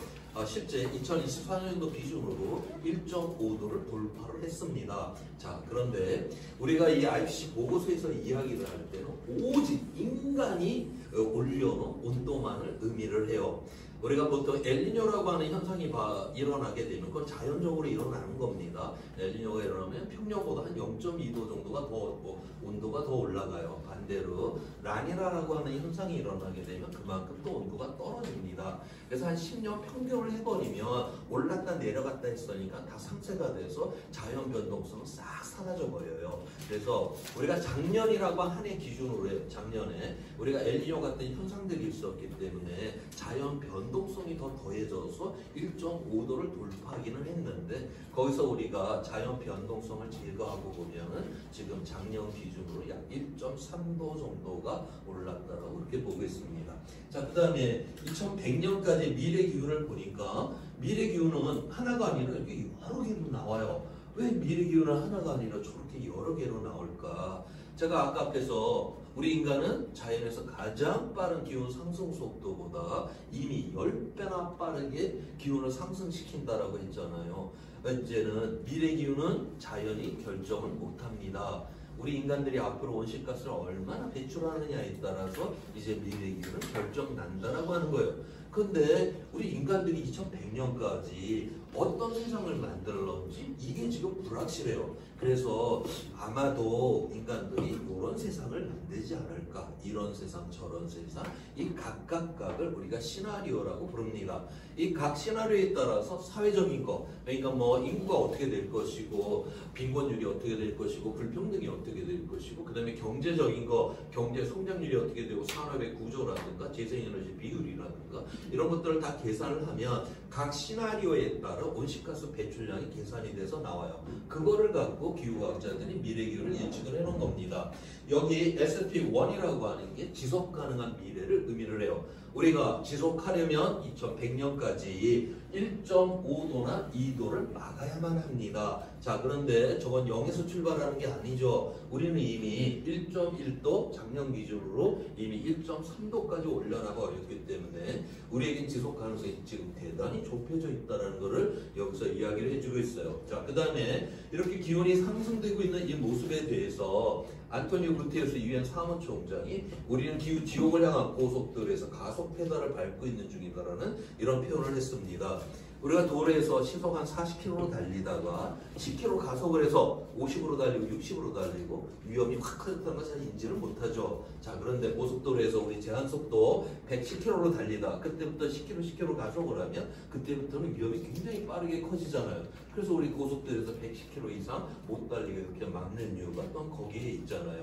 실제 2024년도 기준으로 1.5도를 돌파를 했습니다. 자, 그런데 우리가 이 IPCC 보고서에서 이야기를 할 때는 오직 인간이 올려놓은 온도만을 의미를 해요. 우리가 보통 엘니뇨라고 하는 현상이 일어나게 되면 그건 자연적으로 일어나는 겁니다. 엘니뇨가 일어나면 평년보다 한 0.2도 정도가 더 온도가 더 올라가요. 반대로 라니나라고 하는 현상이 일어나게 되면 그만큼 또 온도가 떨어집니다. 그래서 한 10년 평균을 해버리면 올랐다 내려갔다 했으니까 다 상쇄가 돼서 자연 변동성은 싹 사라져 버려요. 그래서 우리가 작년이라고 한 해 기준으로 해요. 작년에 우리가 엘니뇨 같은 현상들이 있었기 때문에 자연 변동성이 더 더해져서 1.5도를 돌파하기는 했는데 거기서 우리가 자연 변동성을 제거하고 보면은 지금 작년 기준으로 약 1.3도 정도가 올랐다라고 그렇게 보고 있습니다. 자, 그 다음에 2100년까지 미래 기후를 보니까 미래 기후는 하나가 아니라 이렇게 여러 개로 나와요. 왜 미래 기후는 하나가 아니라 저렇게 여러 개로 나올까? 제가 아까 앞에서 우리 인간은 자연에서 가장 빠른 기온 상승 속도보다 이미 10배나 빠르게 기온을 상승시킨다라고 했잖아요. 이제는 미래 기후는 자연이 결정을 못합니다. 우리 인간들이 앞으로 온실가스를 얼마나 배출하느냐에 따라서 이제 미래 기후는 결정난다라고 하는 거예요. 근데 우리 인간들이 2100년까지 어떤 세상을 만들었는지 이게 지금 불확실해요. 그래서 아마도 인간들이 이런 세상을 만들지 않을까. 이런 세상, 저런 세상. 이 각각각을 우리가 시나리오라고 부릅니다. 이 각 시나리오에 따라서 사회적인 거, 그러니까 뭐 인구가 어떻게 될 것이고, 빈곤율이 어떻게 될 것이고, 불평등이 어떻게 될 것이고, 그 다음에 경제적인 거, 경제 성장률이 어떻게 되고, 산업의 구조라든가, 재생에너지 비율이라든가, 이런 것들을 다 계산을 하면 각 시나리오에 따라 온실가스 배출량이 계산이 돼서 나와요. 그거를 갖고 기후과학자들이 미래 기후를 예측을 해놓은 겁니다. 여기 SFP1이라고 하는 게 지속 가능한 미래를 의미를 해요. 우리가 지속하려면 2100년까지 1.5도나 2도를 막아야만 합니다. 자, 그런데 저건 0에서 출발하는 게 아니죠. 우리는 이미 1.1도 작년 기준으로 이미 1.3도까지 올려나가 버렸기 때문에 우리에겐 지속 가능성이 지금 대단히 좁혀져 있다는 것을 여기서 이야기를 해주고 있어요. 자, 그 다음에 이렇게 기온이 상승되고 있는 이 모습에 대해서 안토니오 구테레스 유엔 사무총장이 우리는 기후 지옥을 향한 고속도로에서 가속 페달을 밟고 있는 중이다라는 이런 표현을 했습니다. 우리가 도로에서 시속 한 40km로 달리다가 10km 가속을 해서 50으로 달리고 60으로 달리고 위험이 확 커졌다는 걸 잘 인지를 못하죠. 자, 그런데 고속도로에서 우리 제한속도 110km로 달리다 그때부터 10km 가속을 하면 그때부터는 위험이 굉장히 빠르게 커지잖아요. 그래서 우리 고속도로에서 110km 이상 못 달리게 이렇게 막는 이유가 또 거기에 있잖아요.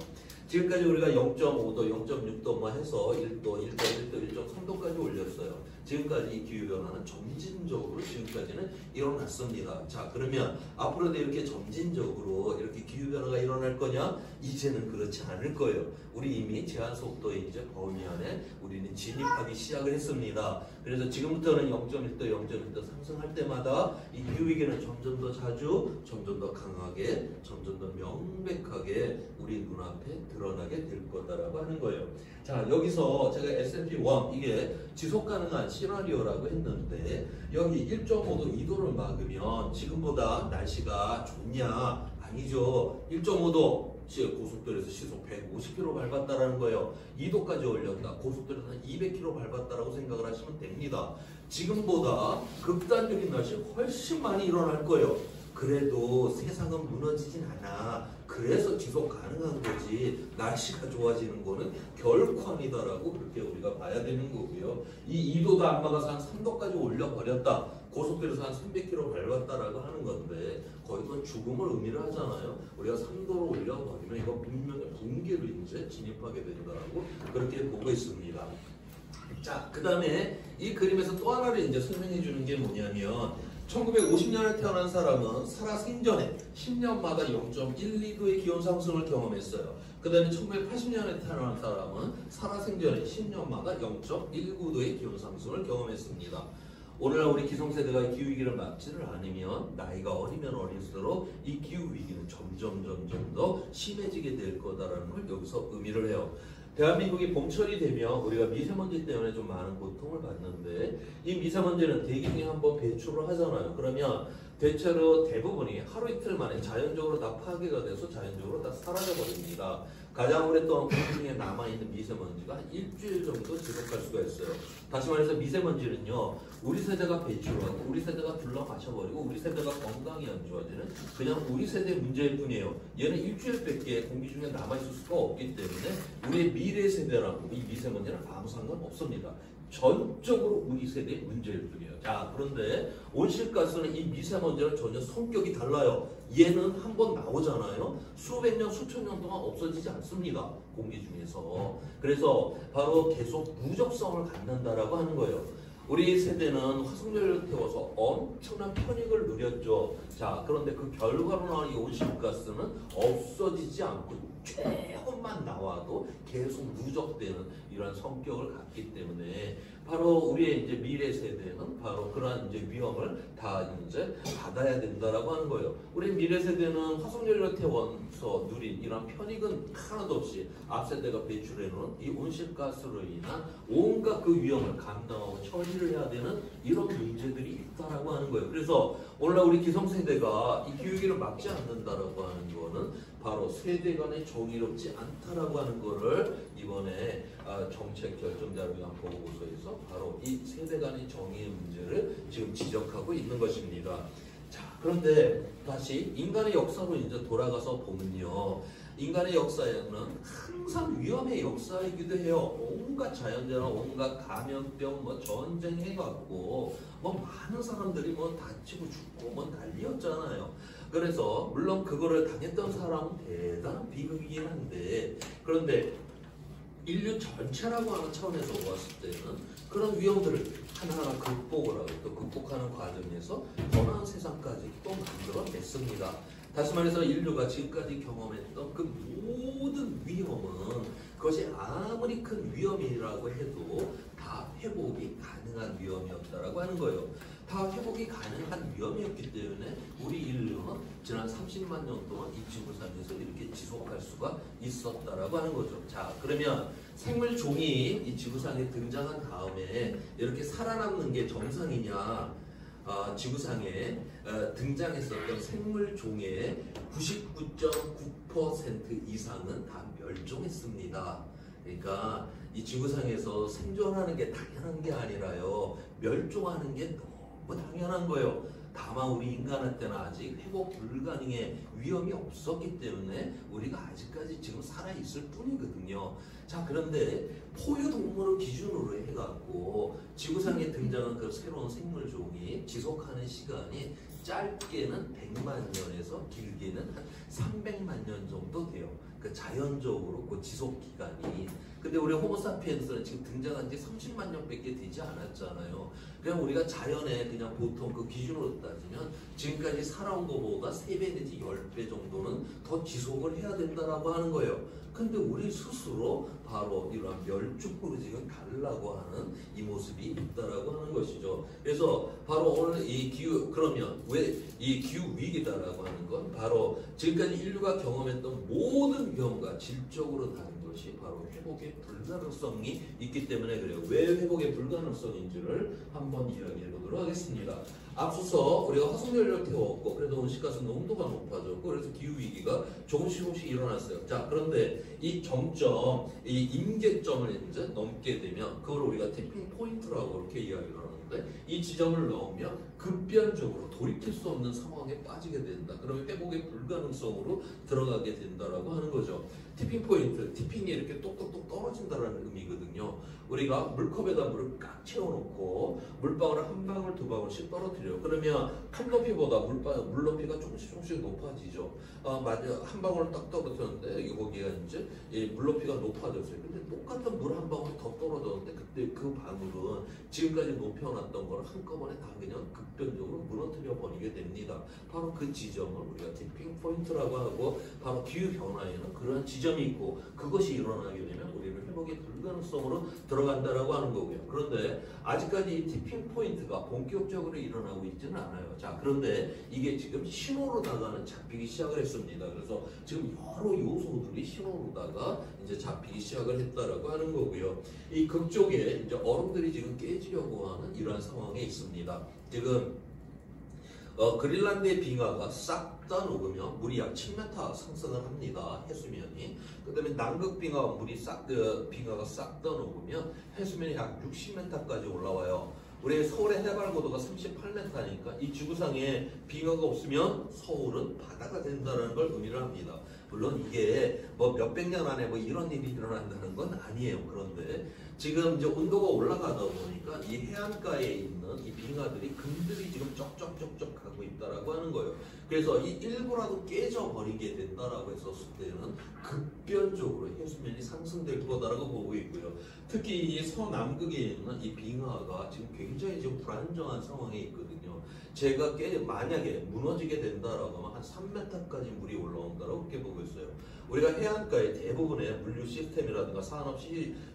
지금까지 우리가 0.5도, 0.6도 뭐 해서 1도, 1도, 1도, 1.3도까지 올렸어요. 지금까지 이 기후변화는 점진적으로 지금까지는 일어났습니다. 자, 그러면 앞으로도 이렇게 점진적으로 이렇게 기후변화가 일어날 거냐? 이제는 그렇지 않을 거예요. 우리 이미 제한속도의 이제 범위 안에 우리는 진입하기 시작을 했습니다. 그래서 지금부터는 0.1도, 0.1도 상승할 때마다 이 기후위기는 점점 더 자주, 점점 더 강하게, 점점 더 명백하게 우리 눈앞에 드러나게 될 거다라고 하는 거예요. 자, 여기서 제가 SFP1 이게 지속 가능한 시나리오라고 했는데 여기 1.5도, 2도를 막으면 지금보다 날씨가 좋냐? 아니죠. 1.5도 고속도로에서 시속 150km 밟았다라는 거예요. 2도까지 올렸다. 고속도로에서 한 200km 밟았다라고 생각을 하시면 됩니다. 지금보다 극단적인 날씨 훨씬 많이 일어날 거예요. 그래도 세상은 무너지진 않아. 그래서 지속 가능한 거지. 날씨가 좋아지는 거는 결코 아니다라고 그렇게 우리가 봐야 되는 거고요. 이 2도도 안 막아서 한 3도까지 올려버렸다. 고속도로에서 한 300km 밟았다라고 하는 건데 거의 그건 죽음을 의미를 하잖아요. 우리가 3도로 올려버리면 이거 분명히 붕괴로 이제 진입하게 된다라고 그렇게 보고 있습니다. 자, 그 다음에 이 그림에서 또 하나를 이제 설명해 주는 게 뭐냐면 1950년에 태어난 사람은 살아생전에 10년마다 0.12도의 기온 상승을 경험했어요. 그 다음에 1980년에 태어난 사람은 살아생전에 10년마다 0.19도의 기온 상승을 경험했습니다. 오늘날 우리 기성세대가 기후위기를 막지를 않으면 나이가 어리면 어릴수록 이 기후위기는 점점 더 심해지게 될 거다라는 걸 여기서 의미를 해요. 대한민국이 봄철이 되면 우리가 미세먼지 때문에 좀 많은 고통을 받는데 이 미세먼지는 대기중에 한번 배출을 하잖아요. 그러면 대체로 대부분이 하루 이틀 만에 자연적으로 다 파괴가 돼서 자연적으로 다 사라져 버립니다. 가장 오랫동안 공기 중에 남아있는 미세먼지가 한 일주일 정도 지속할 수가 있어요. 다시 말해서 미세먼지는요, 우리 세대가 배출하고 우리 세대가 둘러 마셔버리고 우리 세대가 건강이 안 좋아지는 그냥 우리 세대 문제일 뿐이에요. 얘는 일주일밖에 공기 중에 남아있을 수가 없기 때문에 우리의 미래 세대랑 이 미세먼지는 아무 상관없습니다. 전적으로 우리 세대의 문제일 뿐이에요. 자, 그런데 온실가스는 이 미세먼지랑 전혀 성격이 달라요. 얘는 한번 나오잖아요. 수백 년, 수천 년 동안 없어지지 않습니다. 공기 중에서. 그래서 바로 계속 누적성을 갖는다라고 하는 거예요. 우리 세대는 화석연료를 태워서 엄청난 편익을 누렸죠. 자, 그런데 그 결과로 나온 이 온실가스는 없어지지 않고 조금만 나와도 계속 누적되는 이런 성격을 갖기 때문에 바로 우리의 이제 미래 세대는 바로 그러한 이제 위험을 다 이제 받아야 된다라고 하는 거예요. 우리 미래 세대는 화석연료 태워서 누린 이런 편익은 하나도 없이 앞 세대가 배출해놓은 이 온실가스로 인한 온갖 그 위험을 감당하고 처리를 해야 되는 이런 문제들이 있다라고 하는 거예요. 그래서 오늘날 우리 기성세대가 이 기후위기를 막지 않는다라고 하는 거는 바로 세대 간의 정의롭지 않다라고 하는 거를 이번에 정책 결정자를 위한 보고서에서 바로 이 세대 간의 정의의 문제를 지금 지적하고 있는 것입니다. 자, 그런데 다시 인간의 역사로 이제 돌아가서 보면요. 인간의 역사에는 항상 위험의 역사이기도 해요. 온갖 자연재해나 온갖 감염병, 뭐 전쟁 해갖고 뭐 많은 사람들이 뭐 다치고 죽고 뭐 난리였잖아요. 그래서 물론 그거를 당했던 사람은 대단한 비극이긴 한데, 그런데 인류 전체라고 하는 차원에서 보았을 때는 그런 위험들을 하나하나 극복을 하고 또 극복하는 과정에서 더 나은 세상까지 또 만들어냈습니다. 다시 말해서 인류가 지금까지 경험했던 그 모든 위험은 그것이 아무리 큰 위험이라고 해도 다 회복이 가능한 위험이었다라고 하는 거예요. 다 회복이 가능한 위험이었기 때문에 우리 인류는 지난 30만 년 동안 이 지구상에서 이렇게 지속할 수가 있었다라고 하는 거죠. 자, 그러면 생물종이 이 지구상에 등장한 다음에 이렇게 살아남는 게 정상이냐? 지구상에 등장했었던 생물종의 99.9% 이상은 다 멸종했습니다. 그러니까 이 지구상에서 생존하는 게 당연한 게 아니라요, 멸종하는 게 너무 당연한 거예요. 다만 우리 인간한테는 아직 회복 불가능의 위험이 없었기 때문에 우리가 아직까지 지금 살아있을 뿐이거든요. 자, 그런데 포유동물을 기준으로 해갖고 지구상에 등장한 그 새로운 생물종이 지속하는 시간이 짧게는 100만 년에서 길게는 한 300만 년 정도 돼요. 그 자연적으로 그 지속 기간이. 근데 우리 호모사피엔스는 지금 등장한 지 30만 년밖에 되지 않았잖아요. 그냥 우리가 자연에 그냥 보통 그 기준으로 따지면 지금까지 살아온 것보다 3배 내지 10배 정도는 더 지속을 해야 된다라고 하는 거예요. 근데 우리 스스로 바로 이러한 멸종으로 지금 가려고 하는 이 모습이 있다라고 하는 것이죠. 그래서 바로 오늘 이 기후, 그러면 왜 이 기후 위기다라고 하는 건 바로 지금까지 인류가 경험했던 모든 위험과 질적으로 다른 것이 바로 회복의 불가능성이 있기 때문에 그래요. 왜 회복의 불가능성인지를 한번 이야기해 보도록 하겠습니다. 앞서서 우리가 화석연료를 태웠고 그래도 온실가스 농도가 높아졌고 그래서 기후위기가 조금씩 일어났어요. 자, 그런데 이 정점, 이 임계점을 이제 넘게 되면 그걸 우리가 티핑 포인트라고 이렇게 이야기를 하는데, 이 지점을 넘으면 급변적으로 돌이킬 수 없는 상황에 빠지게 된다. 그러면 회복의 불가능성으로 들어가게 된다라고 하는 거죠. 티핑 포인트, 티핑이 이렇게 똑똑똑 떨어진다라는 의미거든요. 우리가 물컵에다 물을 꽉 채워놓고 물방울 한 방울 두 방울씩 떨어뜨려요. 그러면 컵 높이보다 물 높이가 조금씩 높아지죠. 맞아, 한 방울 딱 떨어졌는데 거기가 이제 물 높이가 높아졌어요. 근데 똑같은 물 한 방울 더 떨어졌는데 그때 그 방울은 지금까지 높여놨던 걸 한꺼번에 다 그냥 급변적으로 무너뜨려 버리게 됩니다. 바로 그 지점을 우리가 티핑 포인트라고 하고, 바로 기후 변화에는 그런 지점이 있고 그것이 일어나게 되면 우리는 회복의 불가능성으로 들어간다라고 하는 거고요. 그런데 아직까지 이 티핑 포인트가 본격적으로 일어나고 있지는 않아요. 자, 그런데 이게 지금 신호로다가는 잡히기 시작을 했습니다. 그래서 지금 여러 요소들이 신호로다가 이제 잡히기 시작을 했다라고 하는 거고요. 이 극쪽에 이제 얼음들이 지금 깨지려고 하는 이러한 상황에 있습니다. 지금 그린란드의 빙하가 싹 다 녹으면 물이 약 7m 상승을 합니다. 해수면이. 그 다음에 남극 빙하 빙하가 싹 다 녹으면 해수면이 약 60m까지 올라와요. 우리 서울의 해발 고도가 38m니까 이 지구상에 빙하가 없으면 서울은 바다가 된다는 걸 의미를 합니다. 물론 이게 뭐 몇백 년 안에 뭐 이런 일이 일어난다는 건 아니에요. 그런데 지금 이제 온도가 올라가다 보니까 이 해안가에 있는 이 빙하들이 금들이 지금 쩍쩍쩍쩍 가고 있다라고 하는 거예요. 그래서 이 일부라도 깨져버리게 된다라고 했었을 때는 급변적으로 해수면이 상승될 거다라고 보고 있고요. 특히 이 서남극에 있는 이 빙하가 지금 굉장히 지금 불안정한 상황에 있거든요. 제가 만약에 무너지게 된다라고 하면 한 3m까지 물이 올라온다라고 그렇게 보고 있어요. 우리가 해안가의 대부분의 물류 시스템이라든가 산업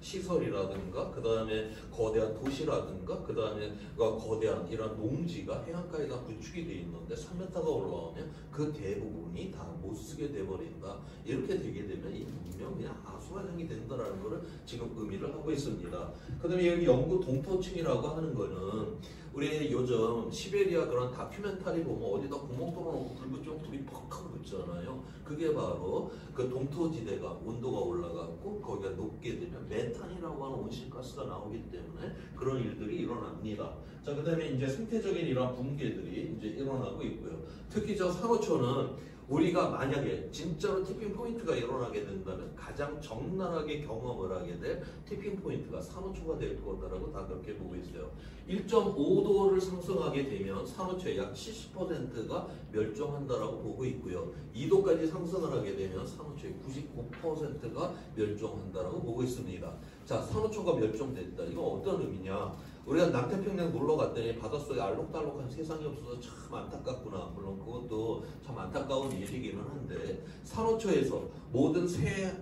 시설이라든가 그 다음에 거대한 도시라든가 그 다음에 거대한 이런 농지가 해안가에 다 구축이 되어 있는데 3m가 올라오면 그 대부분이 다 못 쓰게 돼버린다. 이렇게 되게 되면 이 문명 그냥 아수라장이 된다라는 것을 지금 의미를 하고 있습니다. 그 다음에 여기 영구 동토층이라고 하는 거는 우리 요즘 시베리아 그런 다큐멘터리 보면 어디다 구멍 뚫어놓고 불 붙이면 불이 퍽 하고 붙잖아요. 그게 바로 바로 그 동토지대가 온도가 올라가고 거기가 높게 되면 메탄이라고 하는 온실가스가 나오기 때문에 그런 일들이 일어납니다. 자, 그다음에 이제 생태적인 이러한 붕괴들이 이제 일어나고 있고요. 특히 저 산호초는 우리가 만약에 진짜로 티핑 포인트가 일어나게 된다면 가장 적나라하게 경험을 하게 될 티핑 포인트가 산호초가 될 거다라고 다 그렇게 보고 있어요. 1.5도를 상승하게 되면 산호초의 약 70%가 멸종한다라고 보고 있고요. 2도까지 상승을 하게 되면 산호초의 99%가 멸종한다라고 보고 있습니다. 자, 산호초가 멸종됐다. 이거 어떤 의미냐? 우리가 남태평양 놀러 갔더니 바닷속에 알록달록한 세상이 없어서 참 안타깝구나. 물론 그것도 참 안타까운 일이기는 한데 산호초에서 모든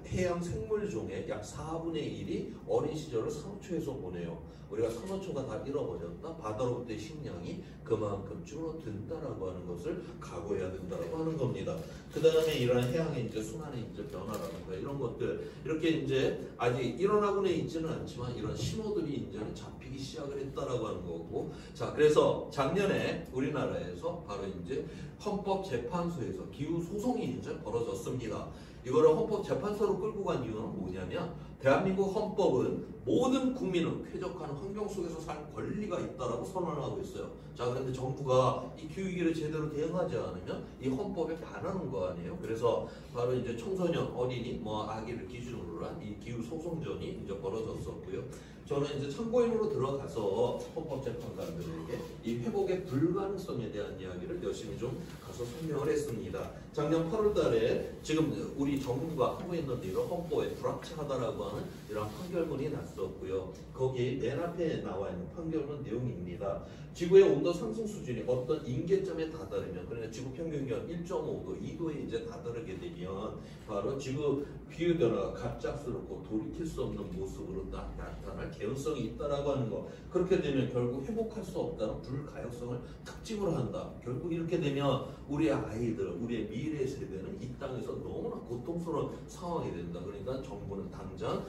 해양 생물종의 약 4분의 1이 어린 시절을 산호초에서 보내요. 우리가 산호초가 다 잃어버렸다. 바다로부터의 식량이 그만큼 줄어든다라고 하는 것을 각오해야 된다라고 하는 겁니다. 그 다음에 이런 해양의 이제 순환의 이제 변화라든가 이런 것들 이렇게 이제 아직 일어나고는 있지는 않지만 이런 신호들이 이제는 잡히기 시작을 했다라고 하는 거고. 자, 그래서 작년에 우리나라에서 바로 이제 헌법재판소에서 기후 소송이 이제 벌어졌습니다. 이거를 헌법재판소로 끌고 간 이유는 뭐냐면 대한민국 헌법은 모든 국민은 쾌적한 환경 속에서 살 권리가 있다라고 선언하고 있어요. 자, 그런데 정부가 이 기후위기를 제대로 대응하지 않으면 이 헌법에 반하는 거 아니에요? 그래서 바로 이제 청소년, 어린이, 아기를 기준으로 한 이 기후 소송전이 이제 벌어졌었고요. 저는 이제 참고인으로 들어가서 헌법재판관들에게 이 회복의 불가능성에 대한 이야기를 열심히 좀 가서 설명을 했습니다. 작년 8월 달에 지금 우리 정부가 하고 있는 일을 헌법에 불합치하다라고 하는 이런 판결문이 났었고요. 거기 맨 앞에 나와 있는 판결문 내용입니다. 지구의 온도 상승 수준이 어떤 임계점에 다다르면, 그러니까 지구 평균 기온 1.5도, 2도에 이제 다다르게 되면 바로 지구 기후 변화가 갑작스럽고 돌이킬 수 없는 모습으로 나타날 개연성이 있다라고 하는 거. 그렇게 되면 결국 회복할 수 없다는 불가역성을 특징으로 한다. 결국 이렇게 되면 우리의 아이들, 우리의 미래 세대는 이 땅에서 너무나 고통스러운 상황이 된다. 그러니까 정부는 당장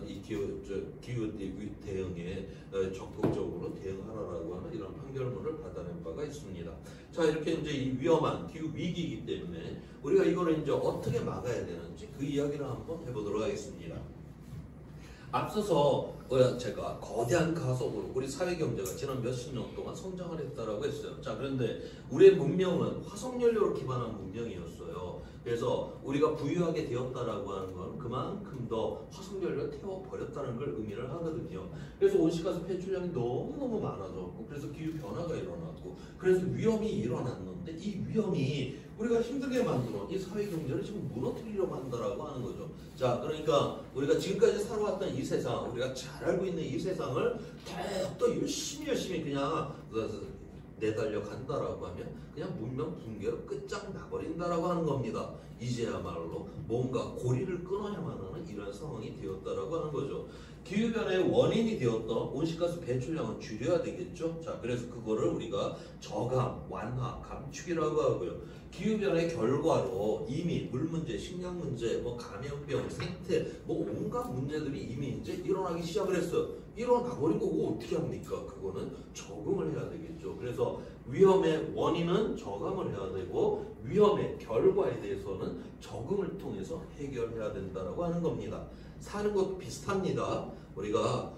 이 기후 대응에 적극적으로 대응하라라고 하는 이런 판결문을 받아낸 바가 있습니다. 자, 이렇게 이제 이 위험한 기후 위기이기 때문에 우리가 이거를 이제 어떻게 막아야 되는지 그 이야기를 한번 해보도록 하겠습니다. 앞서서 제가 거대한 가속으로 우리 사회 경제가 지난 몇십 년 동안 성장을 했다라고 했어요. 자, 그런데 우리의 문명은 화석연료로 기반한 문명이었어요. 그래서 우리가 부유하게 되었다라고 하는 건 그만큼 더 화석연료를 태워버렸다는 걸 의미를 하거든요. 그래서 온실가스 배출량이 너무너무 많아졌고, 그래서 기후 변화가 일어났고, 그래서 위험이 일어났는데 이 위험이 우리가 힘들게 만들어 이 사회 경제를 지금 무너뜨리려고 한다라고 하는 거죠. 자, 그러니까 우리가 지금까지 살아왔던 이 세상, 우리가 잘 알고 있는 이 세상을 더욱더 열심히 그냥 내달려 간다라고 하면 그냥 문명 붕괴로 끝장나버린다라고 하는 겁니다. 이제야말로 뭔가 고리를 끊어야만 하는 이런 상황이 되었다라고 하는 거죠. 기후변화의 원인이 되었던 온실가스 배출량은 줄여야 되겠죠. 자, 그래서 그거를 우리가 저감, 완화, 감축이라고 하고요. 기후변화의 결과로 이미 물 문제, 식량 문제, 감염병, 생태, 온갖 문제들이 이미 이제 일어나기 시작을 했어요. 일어나버린 거고 어떻게 합니까? 그거는 적응을 해야 되겠죠. 그래서 위험의 원인은 저감을 해야 되고 위험의 결과에 대해서는 적응을 통해서 해결해야 된다라고 하는 겁니다. 사는 것도 비슷합니다. 우리가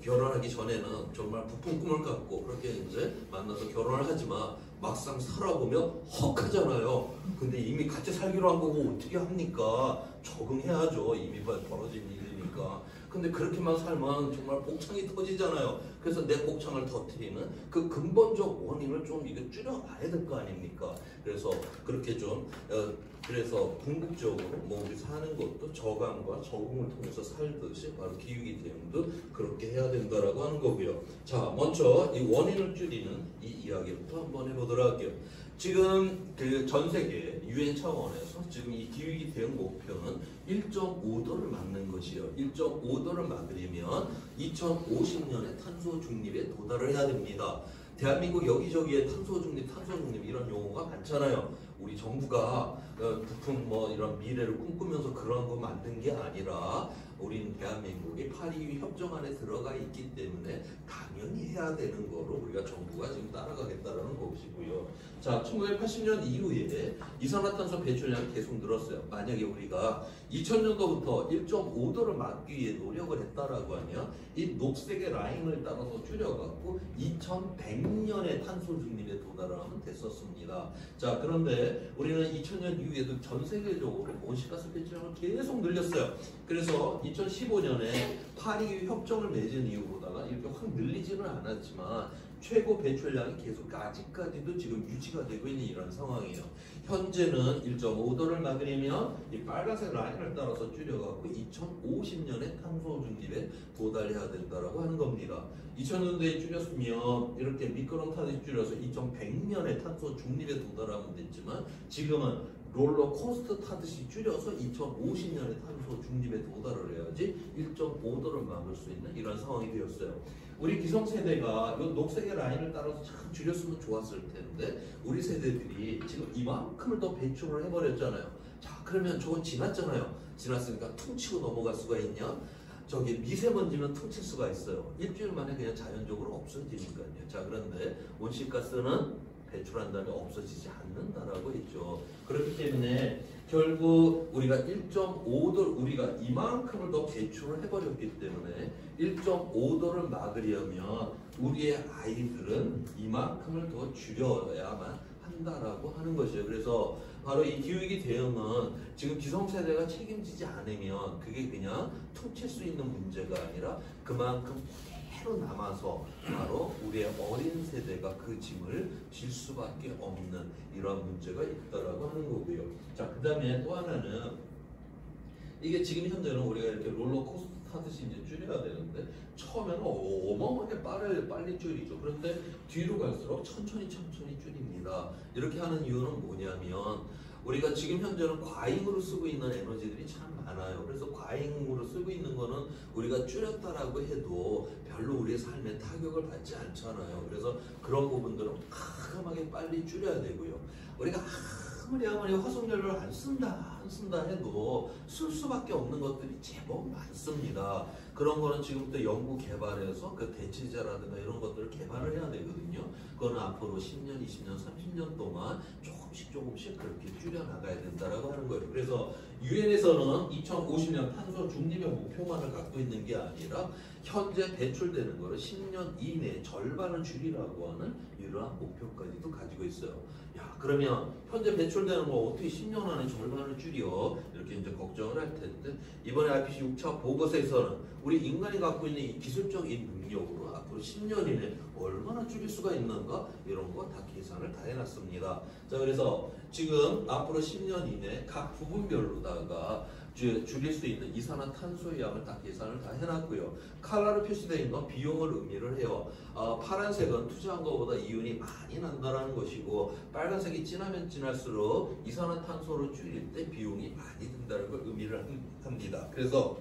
결혼하기 전에는 정말 부푼 꿈을 갖고 그렇게 이제 만나서 결혼을 하지만 막상 살아보면 헉하잖아요. 근데 이미 같이 살기로 한 거고 어떻게 합니까? 적응해야죠. 이미 벌어진 일이니까. 근데 그렇게만 살면 정말 복창이 터지잖아요. 그래서 내 복창을 터뜨리는 그 근본적 원인을 좀 이거 줄여봐야 될 거 아닙니까? 그래서 그렇게 좀 그래서 궁극적으로 우리 사는 것도 저감과 적응을 통해서 살듯이 바로 기후위기 대응도 그렇게 해야 된다라고 하는 거고요. 자, 먼저 이 원인을 줄이는 이 이야기부터 한번 해보도록 할게요. 지금 그 전 세계 유엔 차원에서 지금 이 기후위기 대응 목표는 1.5도를 막는 것이요. 1.5도를 막으려면 2050년에 탄소 중립에 도달을 해야 됩니다. 대한민국 여기저기에 탄소 중립 이런 용어가 많잖아요. 우리 정부가 부품 이런 미래를 꿈꾸면서 그런 거 만든 게 아니라 우리는 대한민국이 파리 협정 안에 들어가 있기 때문에 당연히 해야 되는 거로 우리가 정부가 지금 따라가겠다라는 것이고요. 자, 1980년 이후에 이산화탄소 배출량이 계속 늘었어요. 만약에 우리가 2000년도부터 1.5도를 막기 위해 노력을 했다라고 하면 이 녹색의 라인을 따라서 줄여갖고 2100년에 탄소 중립에 도달하면 됐었습니다. 자, 그런데 우리는 2000년 이후에도 전 세계적으로 온실가스 배출량을 계속 늘렸어요. 그래서 2015년에 파리 협정을 맺은 이후보다가 이렇게 확 늘리지는 않았지만 최고 배출량이 계속 아직까지도 지금 유지가 되고 있는 이런 상황이에요. 현재는 1.5도를 막으려면 이 빨간색 라인을 따라서 줄여갖고 2050년에 탄소 중립에 도달해야 된다라고 하는 겁니다. 2000년대에 줄였으면 이렇게 미끄럼 타듯이 줄여서 2100년에 탄소 중립에 도달하면 됐지만 지금은 롤러코스터 타듯이 줄여서 2050년에 탄소 중립에 도달을 해야지 1.5도를 막을 수 있는 이런 상황이 되었어요. 우리 기성세대가 이 녹색의 라인을 따라서 참 줄였으면 좋았을 텐데 우리 세대들이 지금 이만큼을 더 배출을 해버렸잖아요. 자, 그러면 저건 지났잖아요. 지났으니까 퉁치고 넘어갈 수가 있냐? 저기 미세먼지는 퉁칠 수가 있어요. 일주일 만에 그냥 자연적으로 없어지니까요. 자, 그런데 온실가스는 배출한 다음에 없어지지 않는다라고 했죠. 그렇기 때문에 결국 우리가 1.5도 우리가 이만큼을 더 배출을 해버렸기 때문에 1.5도를 막으려면 우리의 아이들은 이만큼을 더 줄여야만 한다라고 하는 것이에요. 그래서 바로 이 기후위기 대응은 지금 기성세대가 책임지지 않으면 그게 그냥 퉁칠 수 있는 문제가 아니라 그만큼 그대로 남아서 바로 우리의 어린 세대가 그 짐을 질 수밖에 없는 이런 문제가 있다라고 하는 거고요. 자, 그 다음에 또 하나는 이게 지금 현재는 우리가 이렇게 롤러코스터 타듯이 이제 줄여야 되는데 처음에는 어마어마하게 빨리 줄이죠. 그런데 뒤로 갈수록 천천히 줄입니다. 이렇게 하는 이유는 뭐냐면 우리가 지금 현재는 과잉으로 쓰고 있는 에너지들이 참 많아요. 그래서 과잉으로 쓰고 있는 거는 우리가 줄였다라고 해도 별로 우리의 삶에 타격을 받지 않잖아요. 그래서 그런 부분들은 과감하게 빨리 줄여야 되고요. 우리가 아무리 화석연료를 안 쓴다 해도 쓸 수밖에 없는 것들이 제법 많습니다. 그런 거는 지금부터 연구 개발해서 그 대체제라든가 이런 것들을 개발을 해야 되거든요. 그거는 앞으로 10년, 20년, 30년 동안 조금씩 그렇게 줄여나가야 된다라고 하는 거예요. 그래서 유엔에서는 2050년 탄소 중립의 목표만을 갖고 있는 게 아니라 현재 배출되는 거를 10년 이내에 절반을 줄이라고 하는 이러한 목표까지도 가지고 있어요. 야, 그러면 현재 배출되는 거 어떻게 10년 안에 절반을 줄여? 이렇게 이제 걱정을 할 텐데 이번에 IPCC 6차 보고서에서는 우리 인간이 갖고 있는 이 기술적인 능력으로 앞으로 10년 이내에 얼마나 줄일 수가 있는가 이런 거 다 계산을 다 해놨습니다. 자, 그래서 지금 앞으로 10년 이내 각 부분별로다가 줄일 수 있는 이산화탄소의 양을 다 계산을 다 해놨고요. 칼라로 표시되어 있는 건 비용을 의미를 해요. 파란색은 투자한 것보다 이윤이 많이 난다라는 것이고 빨간색이 진하면 진할수록 이산화탄소를 줄일 때 비용이 많이 든다는 걸 의미를 합니다. 그래서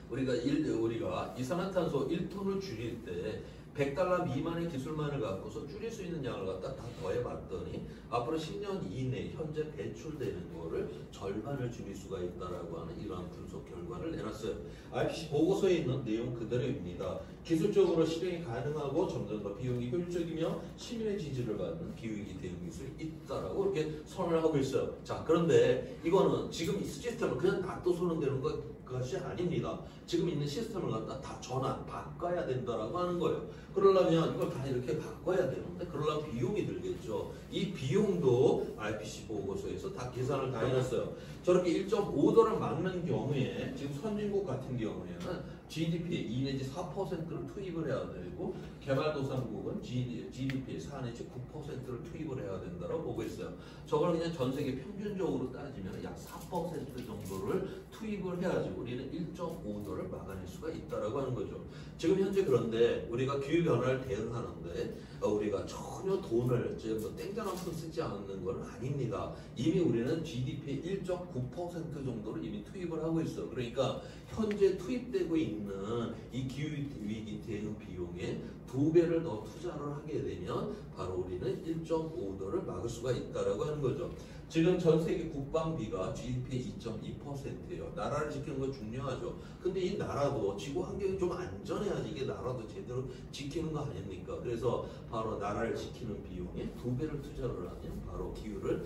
우리가 이산화탄소 1톤을 줄일 때 $100 미만의 기술만을 갖고서 줄일 수 있는 양을 갖다 다 더해봤더니 앞으로 10년 이내에 현재 배출되는 거를 절반을 줄일 수가 있다라고 하는 이러한 분석 결과를 내놨어요. IPCC 보고서에 있는 내용 그대로입니다. 기술적으로 실행이 가능하고 점점 더 비용이 효율적이며 시민의 지지를 받는 기후위기 대응 기술이 있다라고 이렇게 선언을 하고 있어요. 자, 그런데 이거는 지금 이 시스템을 그냥 놔둬서는 되는 것이 아닙니다. 지금 있는 시스템을 갖다 다 바꿔야 된다라고 하는 거예요. 그러려면 이걸 다 이렇게 바꿔야 되는데 그러려면 비용이 들겠죠. 이 비용도 IPCC 보고서에서 다 계산을 다 해놨어요. 저렇게 1.5도를 막는 경우에 지금 선진국 같은 경우에는 GDP의 2 내지 4%를 투입을 해야 되고 개발도상국은 GDP의 4 내지 9%를 투입을 해야 된다고 보고 있어요. 저걸 그냥 전 세계 평균적으로 따지면 약 4% 정도를 투입을 해야지 우리는 1.5도를 막아낼 수가 있다라고 하는 거죠. 지금 현재 그런데 우리가 기후변화를 대응하는데 우리가 전혀 돈을 땡전한푼 쓰지 않는 건 아닙니다. 이미 우리는 GDP의 1.9% 정도를 이미 투입을 하고 있어요. 그러니까 현재 투입되고 있는 이 기후위기 대응 비용에 2배를 더 투자를 하게 되면 바로 우리 우리는 1.5도를 막을 수가 있다라고 하는 거죠. 지금 전 세계 국방비가 GDP의 2.2%예요. 나라를 지키는 건 중요하죠. 근데 이 나라도 지구 환경이 좀 안전해야지 이게 나라도 제대로 지키는 거 아닙니까? 그래서 바로 나라를 지키는 비용에 2배를 투자를 하면 바로 기후를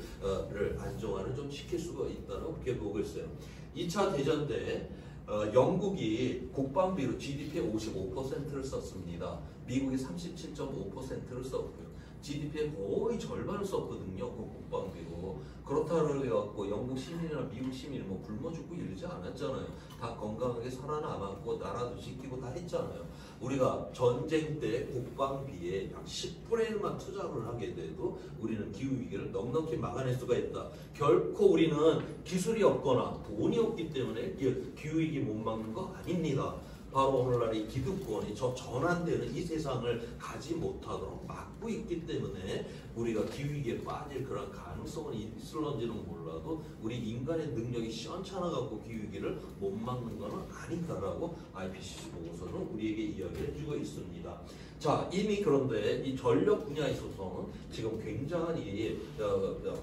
안정화를 좀 시킬 수가 있다고 그렇게 보고 있어요. 2차 대전 때 영국이 국방비로 GDP의 55%를 썼습니다. 미국이 37.5%를 썼고요. GDP의 거의 절반을 썼거든요. 그 국방비로. 그렇다고 해갖고 영국 시민이나 미국 시민이 뭐 굶어 죽고 이러지 않았잖아요. 다 건강하게 살아남았고 나라도 지키고 다 했잖아요. 우리가 전쟁 때 국방비에 약 10분의 1만 투자를 하게 돼도 우리는 기후위기를 넉넉히 막아낼 수가 있다. 결코 우리는 기술이 없거나 돈이 없기 때문에 기후위기 못 막는 거 아닙니다. 바로 오늘날 이 기득권이 저 전환되는 이 세상을 가지 못하도록 막고 있기 때문에 우리가 기후위기에 빠질 그런 가능성은 있을런지는 몰라도 우리 인간의 능력이 시원찮아갖고 기후위기를 못 막는 것은 아니다라고 IPCC 보고서는 우리에게 이야기를 해주고 있습니다. 자, 이미 그런데 이 전력 분야에 있어서는 지금 굉장한 이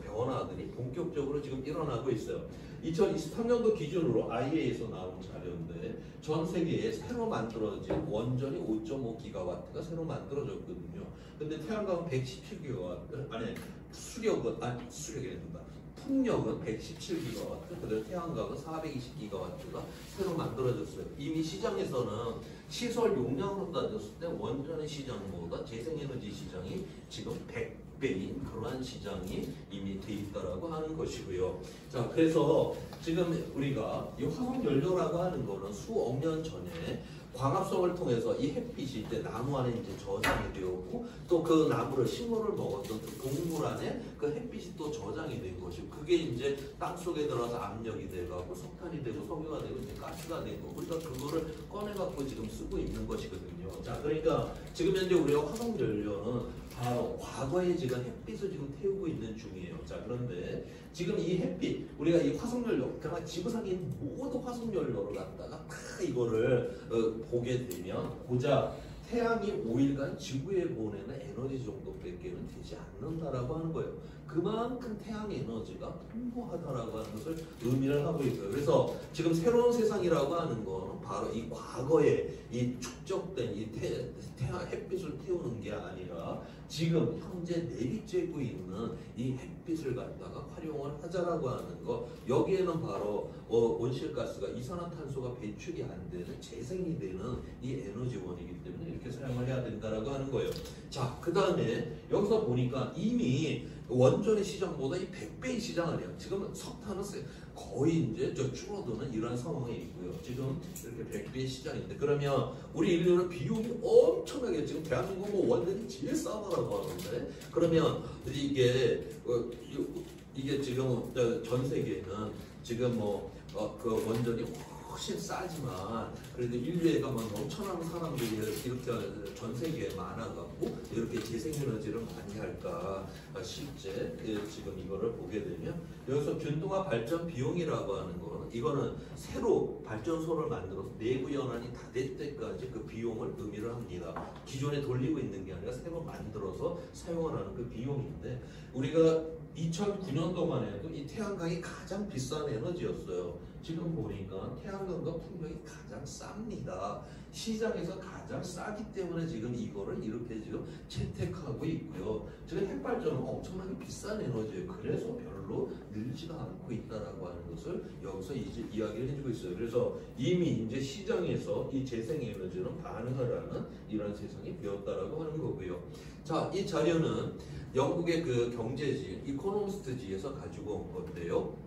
변화들이 본격적으로 지금 일어나고 있어요. 2023년도 기준으로 IEA에서 나온 자료인데 전 세계에 새로 만들어진 원전이 5.5기가와트가 새로 만들어졌거든요. 근데 태양광은 117기가와트, 수력이 된다. 풍력은 117기가와트, 그다음에 태양광은 420기가와트가 새로 만들어졌어요. 이미 시장에서는 시설 용량으로 따졌을 때 원전의 시장보다 재생에너지 시장이 지금 100배인 그러한 시장이 이미 돼 있다라고 하는 것이고요. 자, 그래서 지금 우리가 이 화석연료라고 하는 거는 수억 년 전에 광합성을 통해서 이 햇빛이 이제 나무 안에 이제 저장이 되었고 또 그 나무를 식물을 먹었던 그 동물 안에 그 햇빛이 또 저장이 된 것이고 그게 이제 땅 속에 들어가서 압력이 돼가고 석탄이 되고 석유가 되고 이제 가스가 된 거고 우리가 그거를 꺼내갖고 지금 쓰고 있는 것이거든요. 자, 그러니까 지금 현재 우리가 화석연료는 바로 과거에 지금 햇빛을 지금 태우고 있는 중이에요. 자, 그런데 지금 이 햇빛, 우리가 이 화석연료, 그러니까 지구상에 있는 모든 화석연료를 갖다가 다 이거를 보게 되면 고작 태양이 5일간 지구에 보내는 에너지 정도밖에는 되지 않는다라고 하는 거예요. 그만큼 태양 에너지가 풍부하다라고 하는 것을 의미를 하고 있어요. 그래서 지금 새로운 세상이라고 하는 거는 바로 이 과거에 이 축적된 이 태양 햇빛을 태우는 게 아니라 지금 현재 내리쬐고 있는 이 햇빛을 갖다가 활용을 하자라고 하는 거. 여기에는 바로 온실가스가 이산화탄소가 배출이 안 되는 재생이 되는 이 에너지원이기 때문에 이렇게 사용을 해야 된다라고 하는 거예요. 자, 그 다음에 여기서 보니까 이미 원전의 시장보다 이 100배의 시장을 해요. 지금 석탄은 거의 이제 줄어드는 이런 상황이 있고요. 지금 이렇게 100배의 시장인데 그러면 우리 인류는 비용이 엄청나게 지금 대한민국 원전이 제일 싸다라고 하는데 그러면 이게 지금 전 세계에는 지금 그 원전이 훨씬 싸지만 그래도 인류에 가면 넘쳐나는 사람들이 이렇게 전 세계에 많아갖고 이렇게 재생에너지를 많이 할까 실제 지금 이거를 보게 되면 여기서 균등화 발전 비용이라고 하는 거는 이거는 새로 발전소를 만들어서 내부 연안이 다 될 때까지 그 비용을 의미를 합니다. 기존에 돌리고 있는 게 아니라 새로 만들어서 사용을 하는 그 비용인데 우리가 2009년도만 해도 이 태양광이 가장 비싼 에너지였어요. 지금 보니까 태양광과 풍력이 가장 쌉니다. 시장에서 가장 싸기 때문에 지금 이거를 이렇게 지금 채택하고 있고요. 지금 핵발전은 엄청나게 비싼 에너지예요. 그래서 별로 늘지도 않고 있다라고 하는 것을 여기서 이제 이야기를 해주고 있어요. 그래서 이미 이제 시장에서 이 재생에너지는 반응을 하는 이런 세상이 되었다라고 하는 거고요. 자, 이 자료는 영국의 그 경제지, 이코노미스트지에서 가지고 온 건데요.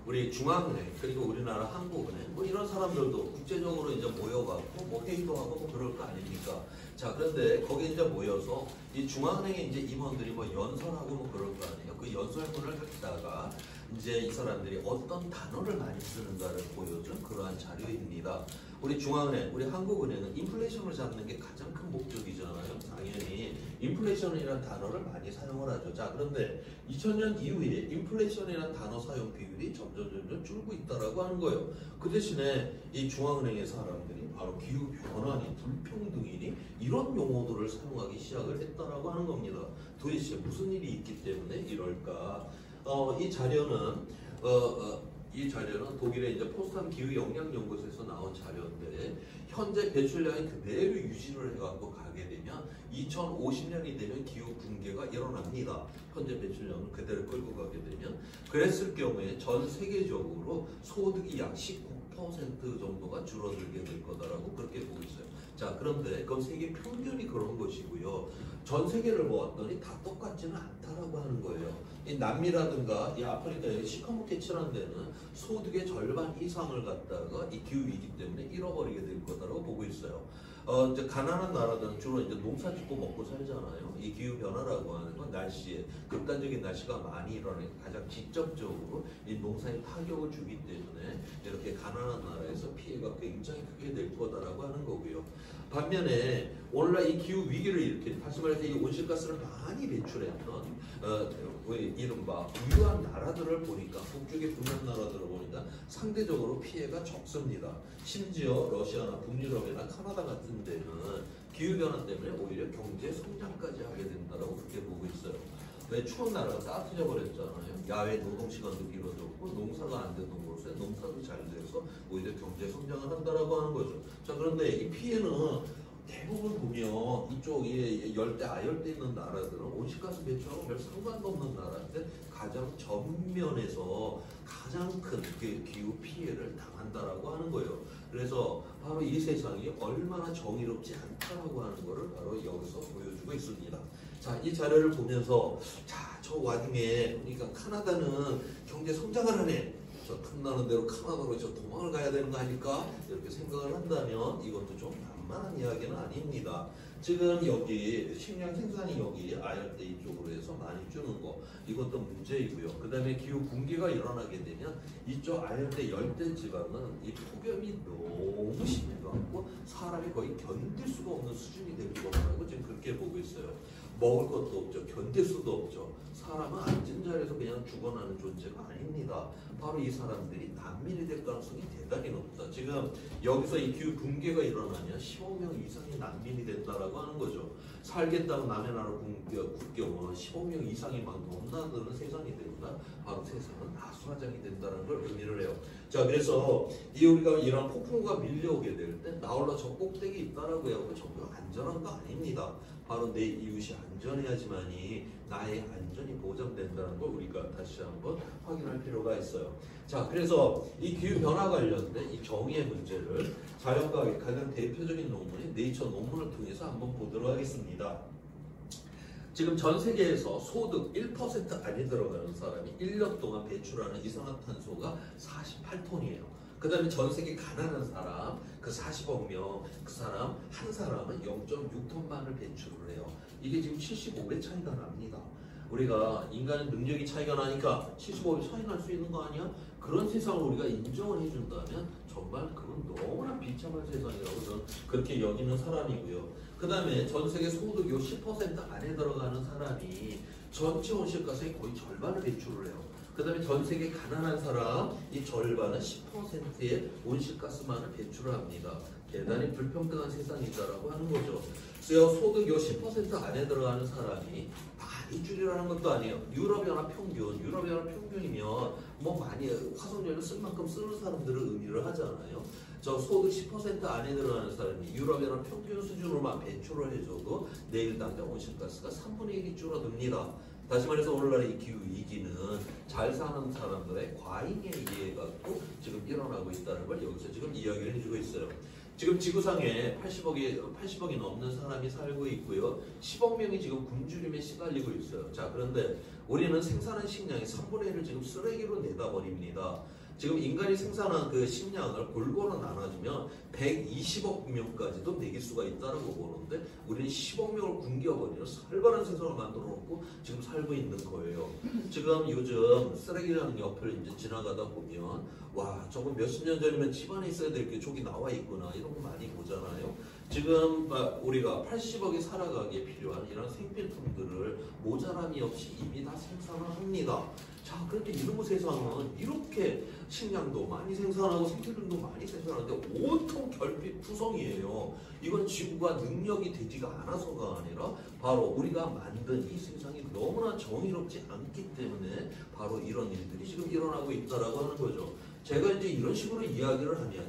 우리 중앙은행 그리고 우리나라 한국은행 뭐 이런 사람들도 국제적으로 이제 모여갖고 뭐 회의도 하고 뭐 그럴 거 아닙니까? 자, 그런데 거기 이제 모여서 이 중앙은행에 이제 임원들이 뭐 연설하고 뭐 그럴 거 아니에요? 그 연설문을 듣다가 이제 이 사람들이 어떤 단어를 많이 쓰는가를 보여준 그러한 자료입니다. 우리 중앙은행, 우리 한국은행은 인플레이션을 잡는 게 가장 큰 목적이잖아요. 당연히 인플레이션이라는 단어를 많이 사용을 하죠. 자, 그런데 2000년 이후에 인플레이션이라는 단어 사용 비율이 점점 줄고 있다라고 하는 거예요. 그 대신에 이 중앙은행의 사람들이 바로 기후 변화니 불평등이니 이런 용어들을 사용하기 시작을 했다라고 하는 겁니다. 도대체 무슨 일이 있기 때문에 이럴까? 이 자료는 독일의 이제 포스탄 기후 영향 연구소에서 나온 자료인데 현재 배출량이 그대로 유지를 해갖고 가게 되면 2050년이 되면 기후 붕괴가 일어납니다. 현재 배출량을 그대로 끌고 가게 되면 그랬을 경우에 전 세계적으로 소득이 약 19% 정도가 줄어들게 될 거다라고 그렇게 보고 있어요. 자, 그런데 그건 세계 평균이 그런 것이고요. 전 세계를 보았더니 다 똑같지는 않다라고 하는 거예요. 이 남미라든가 이 아프리카의 시커멓게 칠한 데는 소득의 절반 이상을 갖다가 이 기후 위기 때문에 잃어버리게 될 거다라고 보고 있어요. 이제 가난한 나라들은 주로 이제 농사 짓고 먹고 살잖아요. 이 기후 변화라고 하는 건 날씨에 극단적인 날씨가 많이 일어나는 가장 직접적으로 이 농사에 타격을 주기 때문에 이렇게 가난한 나라에서 피해가 굉장히 크게 될 거다라고 하는 거고요. 반면에 오늘날 이 기후 위기를 일으킨, 다시 말해서 이 온실가스를 많이 배출했던 이른바 부유한 나라들을 보니까 북쪽의 부유한 나라들을 보니까 상대적으로 피해가 적습니다. 심지어 러시아나 북유럽이나 카나다 같은 데는 기후변화 때문에 오히려 경제 성장까지 하게 된다고 그렇게 보고 있어요. 왜 추운 나라가 따뜻해져 버렸잖아요. 야외 노동 시간도 길어졌고 농사가 안 되는 곳에 농사도 잘 돼서 오히려 경제 성장을 한다라고 하는 거죠. 자, 그런데 이 피해는 대부분 보면 이쪽 열대, 아열대 있는 나라들은 온실가스 배출하고 별 상관도 없는 나라인데 가장 전면에서 가장 큰 기후 피해를 당한다라고 하는 거예요. 그래서 바로 이 세상이 얼마나 정의롭지 않다라고 하는 것을 바로 여기서 보여주고 있습니다. 자, 이 자료를 보면서 자, 저 와중에 그러니까 카나다는 경제 성장을 하네. 저 탐나는 대로 카나다로 저 도망을 가야 되는 거 아닐까? 이렇게 생각을 한다면 이것도 좀 만만한 이야기는 아닙니다. 지금 여기 식량 생산이 여기 아열대 이쪽으로 해서 많이 주는 거 이것도 문제이고요. 그 다음에 기후 붕괴가 일어나게 되면 이쪽 아열대 열대 지방은 이 폭염이 너무 심해갖고 사람이 거의 견딜 수가 없는 수준이 될 거라고 지금 그렇게 보고 있어요. 먹을 것도 없죠. 견딜 수도 없죠. 사람은 앉은 자리에서 그냥 죽어나는 존재가 아닙니다. 바로 이 사람들이 난민이 될 가능성이 대단히 높다. 지금 여기서 이 기후 붕괴가 일어나면 15명 이상이 난민이 된다라고 하는 거죠. 살겠다고 남의 나라 국경은 15명 이상이 막 넘나드는 세상이 된다. 바로 세상은 나수화장이 된다는 걸 의미를 해요. 자, 그래서 우리가 이런 폭풍우가 밀려오게 될 때 나홀라 저 꼭대기 있다라고 해서 전부 안전한 거 아닙니다. 바로 내 이웃이 안전해야지만이 나의 안전이 보장된다는 걸 우리가 다시 한번 확인할 필요가 있어요. 자, 그래서 이 기후 변화 관련된 이 정의의 문제를 자연과학의 가장 대표적인 논문인 네이처 논문을 통해서 한번 보도록 하겠습니다. 지금 전 세계에서 소득 1% 안에 들어가는 사람이 1년 동안 배출하는 이산화탄소가 48톤이에요. 그 다음에 전 세계 가난한 사람, 그 40억 명, 그 사람, 한 사람은 0.6톤만을 배출을 해요. 이게 지금 75배 차이가 납니다. 우리가 인간의 능력이 차이가 나니까 75배 차이 날 수 있는 거 아니야? 그런 세상을 우리가 인정을 해준다면 정말 그건 너무나 비참한 세상이라고 저는 그렇게 여기는 사람이고요. 그 다음에 전 세계 소득 요 10% 안에 들어가는 사람이 전체 온실가스의 거의 절반을 배출을 해요. 그 다음에 전 세계 가난한 사람 이 절반은 10%의 온실가스만을 배출을 합니다. 대단히 불평등한 세상이다라고 하는 거죠. 그래서 소득 요 10% 안에 들어가는 사람이 많이 줄이라는 것도 아니에요. 유럽연합 평균이면 뭐 많이 화석연료 쓸 만큼 쓰는 사람들을 의미를 하잖아요. 저 소득 10% 안에 들어가는 사람이 유럽연합 평균 수준으로만 배출을 해줘도 내일 당장 온실가스가 3분의 1이 줄어듭니다. 다시 말해서 오늘날의 이 기후 위기는 잘 사는 사람들의 과잉에 의해 갖고 지금 일어나고 있다는 걸 여기서 지금 이야기를 해주고 있어요. 지금 지구상에 80억이 넘는 사람이 살고 있고요. 10억 명이 지금 굶주림에 시달리고 있어요. 자, 그런데 우리는 생산한 식량의 3분의 1을 지금 쓰레기로 내다 버립니다. 지금 인간이 생산한 그 식량을 골고루 나눠주면 120억 명까지도 먹일 수가 있다고 보는데 우리는 10억 명을 굶겨버리는 살벌한 세상을 만들어 놓고 지금 살고 있는 거예요. 지금 요즘 쓰레기라는 옆을 이제 지나가다 보면 와, 저거 몇십 년 전이면 집안에 있어야 될 게 저기 나와 있구나 이런 거 많이 보잖아요. 지금 우리가 80억이 살아가기에 필요한 이런 생필품들을 모자람이 없이 이미 다 생산을 합니다. 자, 그런데 이런 세상은 이렇게 식량도 많이 생산하고 생태균도 많이 생산하는데 온통 결핍 투성이에요. 이건 지구가 능력이 되지가 않아서가 아니라 바로 우리가 만든 이 세상이 너무나 정의롭지 않기 때문에 바로 이런 일들이 지금 일어나고 있다라고 하는 거죠. 제가 이제 이런 식으로 이야기를 하면 야,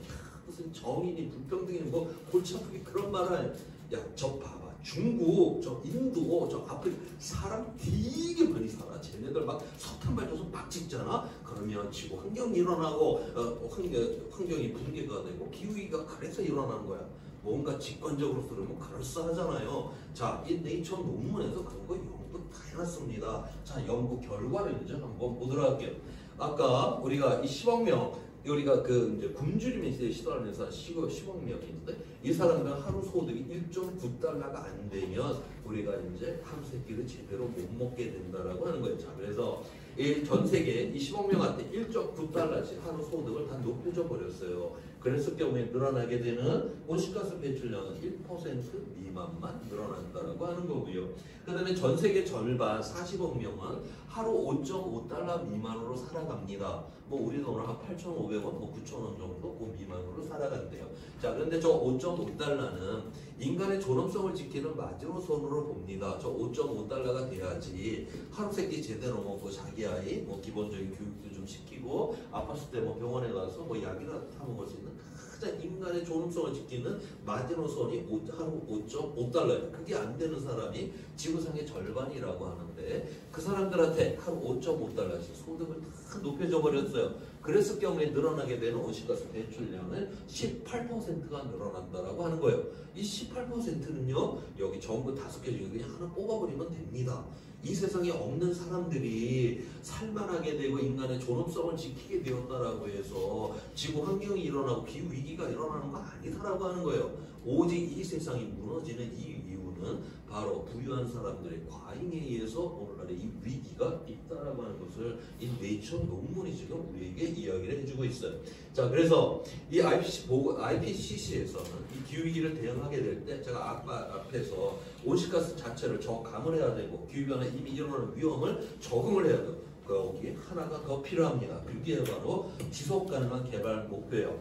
무슨 정의니 불평등이니 뭐 골치 아프게 그런 말을 야, 저 봐봐. 중국, 저 인도, 저 아프리카 사람 되게 많이 살아. 쟤네들 막 석탄 발전소 막 짓잖아. 그러면 지구 환경이 일어나고 환경이 붕괴가 되고 기후위기가 그래서 일어나는 거야. 뭔가 직관적으로 들으면 그럴싸하잖아요. 자, 이 네이처 논문에서 그런 거 연구 다 해놨습니다. 자, 연구 결과를 이제 한번 보도록 할게요. 아까 우리가 이 10억 명 우리가 그 이제 굶주림에 시달하면서 10억 명인데 이 사람들 하루 소득이 1.9달러가 안 되면 우리가 이제 하루 세 끼를 제대로 못 먹게 된다라고 하는 거예요. 자, 그래서 이 전 세계 이 10억 명한테 1.9달러씩 하루 소득을 다 높여줘 버렸어요. 그랬을 경우에 늘어나게 되는 온실가스 배출량은 1% 미만만 늘어난다라고 하는 거고요. 그 다음에 전 세계 절반 40억 명은 하루 5.5달러 미만으로 살아갑니다. 뭐 우리 돈으로 한 8,500원, 뭐 9,000원 정도 그 미만으로 살아간대요. 자, 그런데 저 5.5달러는 인간의 존엄성을 지키는 마지노선으로 봅니다. 저 5.5달러가 돼야지 하루 세끼 제대로 먹고 자기 아이 뭐 기본적인 교육도 좀 시키고 아팠을 때 뭐 병원에 가서 뭐 약이라도 타 먹을 수 있는 가장 인간의 존엄성을 지키는 마지노선이 하루 5.5달러예요. 그게 안 되는 사람이 지구상의 절반이라고 하는데 그 사람들한테 하루 5.5달러씩 소득을 다 높여줘 버렸어요. 그랬을 경우에 늘어나게 되는 온실가스 배출량은 18%가 늘어난다라고 하는 거예요. 이 18%는요, 여기 전부 5개 중에 그냥 하나 뽑아버리면 됩니다. 이 세상에 없는 사람들이 살만하게 되고 인간의 존엄성을 지키게 되었다라고 해서 지구 환경이 일어나고 기후 위기가 일어나는 거 아니다라고 하는 거예요. 오직 이 세상이 무너지는 이 이유는 바로 부유한 사람들의 과잉에 의해서 오늘날의 이 위기가 있다라고 하는 것을 이 네이처 논문이 지금 우리에게 이야기를 해주고 있어요. 자, 그래서 이 IPCC에서는 이 기후 위기를 대응하게 될 때 제가 앞에서 온실가스 자체를 저감을 해야 되고 기후 변화에 이미 일어나는 위험을 적응을 해야 돼요. 거기에 하나가 더 필요합니다. 그게 바로 지속 가능한 개발 목표예요.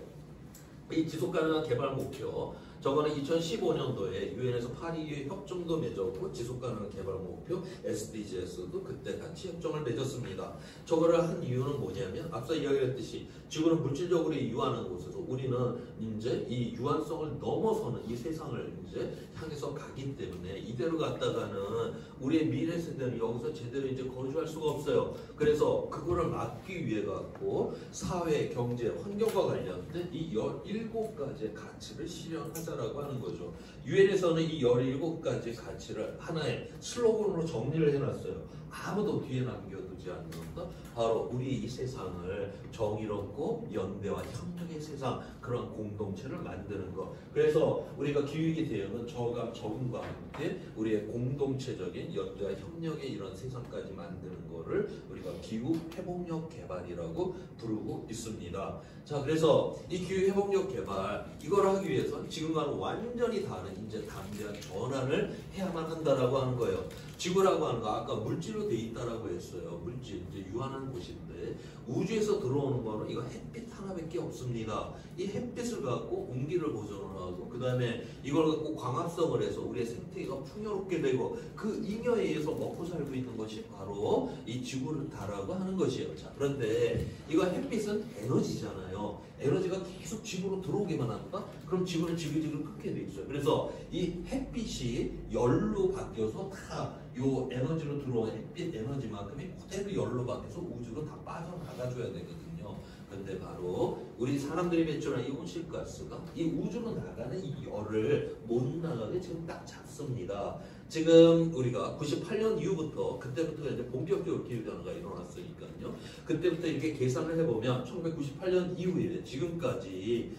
이 지속 가능한 개발 목표, 저거는 2015년도에 유엔에서 파리 협정도 맺었고 지속 가능한 개발 목표 SDGs도 그때 같이 협정을 맺었습니다. 저거를 한 이유는 뭐냐면 앞서 이야기했듯이 지구는 물질적으로 유한한 곳에서 우리는 이제 이 유한성을 넘어서는 이 세상을 이제 향해서 가기 때문에 이대로 갔다가는 우리의 미래 세대는 여기서 제대로 이제 거주할 수가 없어요. 그래서 그거를 막기 위해 갖고 사회, 경제, 환경과 관련된 이 17가지의 가치를 실현하자라고 하는 거죠. 유엔에서는 이 17가지 가치를 하나의 슬로건으로 정리를 해놨어요. 아무도 뒤에 남겨두지 않는다. 바로 우리 이 세상을 정의롭고 연대와 협력의 세상, 그런 공동체를 만드는 것. 그래서 우리가 기후위기 대응은 적응과 함께 우리의 공동체적인 연대와 협력의 이런 세상까지 만드는 거를 우리가 기후 회복력 개발이라고 부르고 있습니다. 자, 그래서 이 기후 회복력 개발 이걸 하기 위해서 지금과는 완전히 다른 이제 담대한 전환을 해야만 한다라고 하는 거예요. 지구라고 하는 거 아까 물질로 돼 있다라고 했어요. 물질 이제 유한한 곳인데 우주에서 들어오는 거는 이거 햇빛 하나밖에 없습니다. 이 햇빛을 갖고 공기를 보존을 하고 그 다음에 이걸 갖고 광합성을 해서 우리의 생태계가 풍요롭게 되고 그 잉여에 의해서 먹고 살고 있는 것이 바로 이 지구다라고 하는 것이에요. 자, 그런데 이거 햇빛은 에너지잖아요. 에너지가 계속 지구로 들어오기만 한다? 그럼 지구는 지글지글 끓게 돼 있어요. 그래서 이 햇빛이 열로 바뀌어서 다 요 에너지로 들어온 햇빛 에너지만큼이 그대로 열로 바뀌어서 우주로 다 빠져나가줘야 되거든요. 근데 바로 우리 사람들이 배출한 이 온실가스가 이 우주로 나가는 이 열을 못 나가게 지금 딱 잡습니다. 지금 우리가 98년 이후부터 그때부터 이제 본격적으로 기후변화가 일어났으니까요. 그때부터 이렇게 계산을 해보면 1998년 이후에 지금까지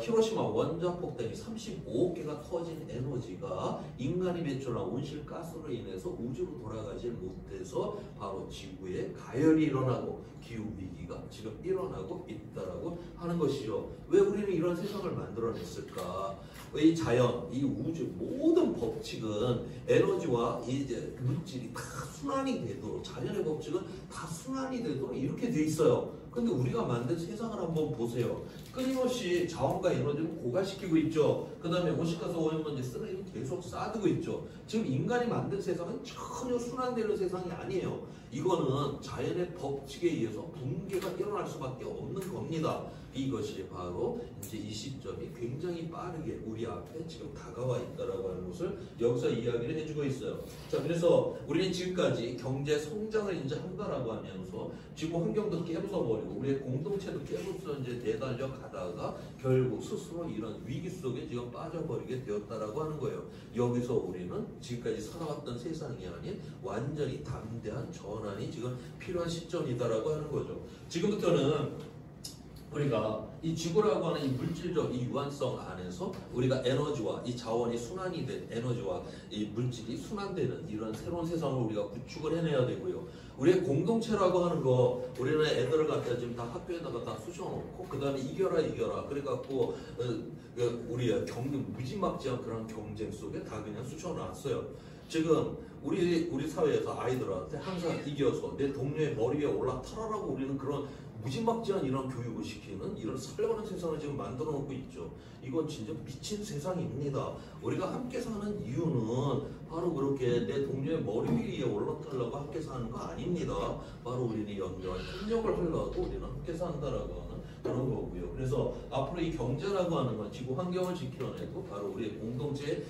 히로시마 원자폭탄이 35개가 터진 에너지가 인간이 배출한 온실가스로 인해서 우주로 돌아가질 못해서 바로 지구에 가열이 일어나고 기후위기가 지금 일어나고 있다라고 하는 것이죠. 왜 우리는 이런 세상을 만들어냈을까? 이 자연, 이 우주 모든 법칙은 에너지와 이제 물질이 다 순환이 되도록, 자연의 법칙은 다 순환이 되도록 이렇게 돼 있어요. 근데 우리가 만든 세상을 한번 보세요. 끊임없이 자원과 에너지를 고갈시키고 있죠. 그 다음에 온실가스 오염먼지 쓰레기를 계속 쌓아두고 있죠. 지금 인간이 만든 세상은 전혀 순환되는 세상이 아니에요. 이거는 자연의 법칙에 의해서 붕괴가 일어날 수밖에 없는 겁니다. 이것이 바로 이제 이 시점이 굉장히 빠르게 우리 앞에 지금 다가와 있다라고 하는 것을 여기서 이야기를 해주고 있어요. 자, 그래서 우리는 지금까지 경제 성장을 이제 한다라고 하면서 지구 환경도 깨부숴버리고 우리의 공동체도 깨부숴 이제 내달려 가다가 결국 스스로 이런 위기 속에 지금 빠져버리게 되었다라고 하는 거예요. 여기서 우리는 지금까지 살아왔던 세상이 아닌 완전히 담대한 전환이 지금 필요한 시점이다라고 하는 거죠. 지금부터는 우리가 이 지구라고 하는 이 물질적 이 유한성 안에서 우리가 에너지와 이 자원이 순환이 된 에너지와 이 물질이 순환되는 이런 새로운 세상을 우리가 구축을 해내야 되고요. 우리의 공동체라고 하는 거 우리는 애들을 갖다 지금 다 학교에다가 다 쑤셔놓고 그 다음에 이겨라 그래갖고 우리의 무지막지한 그런 경쟁 속에 다 그냥 쑤셔놨어요. 지금 우리 사회에서 아이들한테 항상 이겨서 내 동료의 머리 위에 올라타라라고 우리는 그런 무지막지한 이런 교육을 시키는 이런 살려가는 세상을 지금 만들어 놓고 있죠. 이건 진짜 미친 세상입니다. 우리가 함께 사는 이유는 바로 그렇게 내 동료의 머리 위에 올라타려고 함께 사는 거 아닙니다. 바로 우리는 연결, 협력을 하려고 우리는 함께 산다라고 하는 그런 거고요. 그래서 앞으로 이 경제라고 하는 건 지구 환경을 지켜내고 바로 우리의 공동체의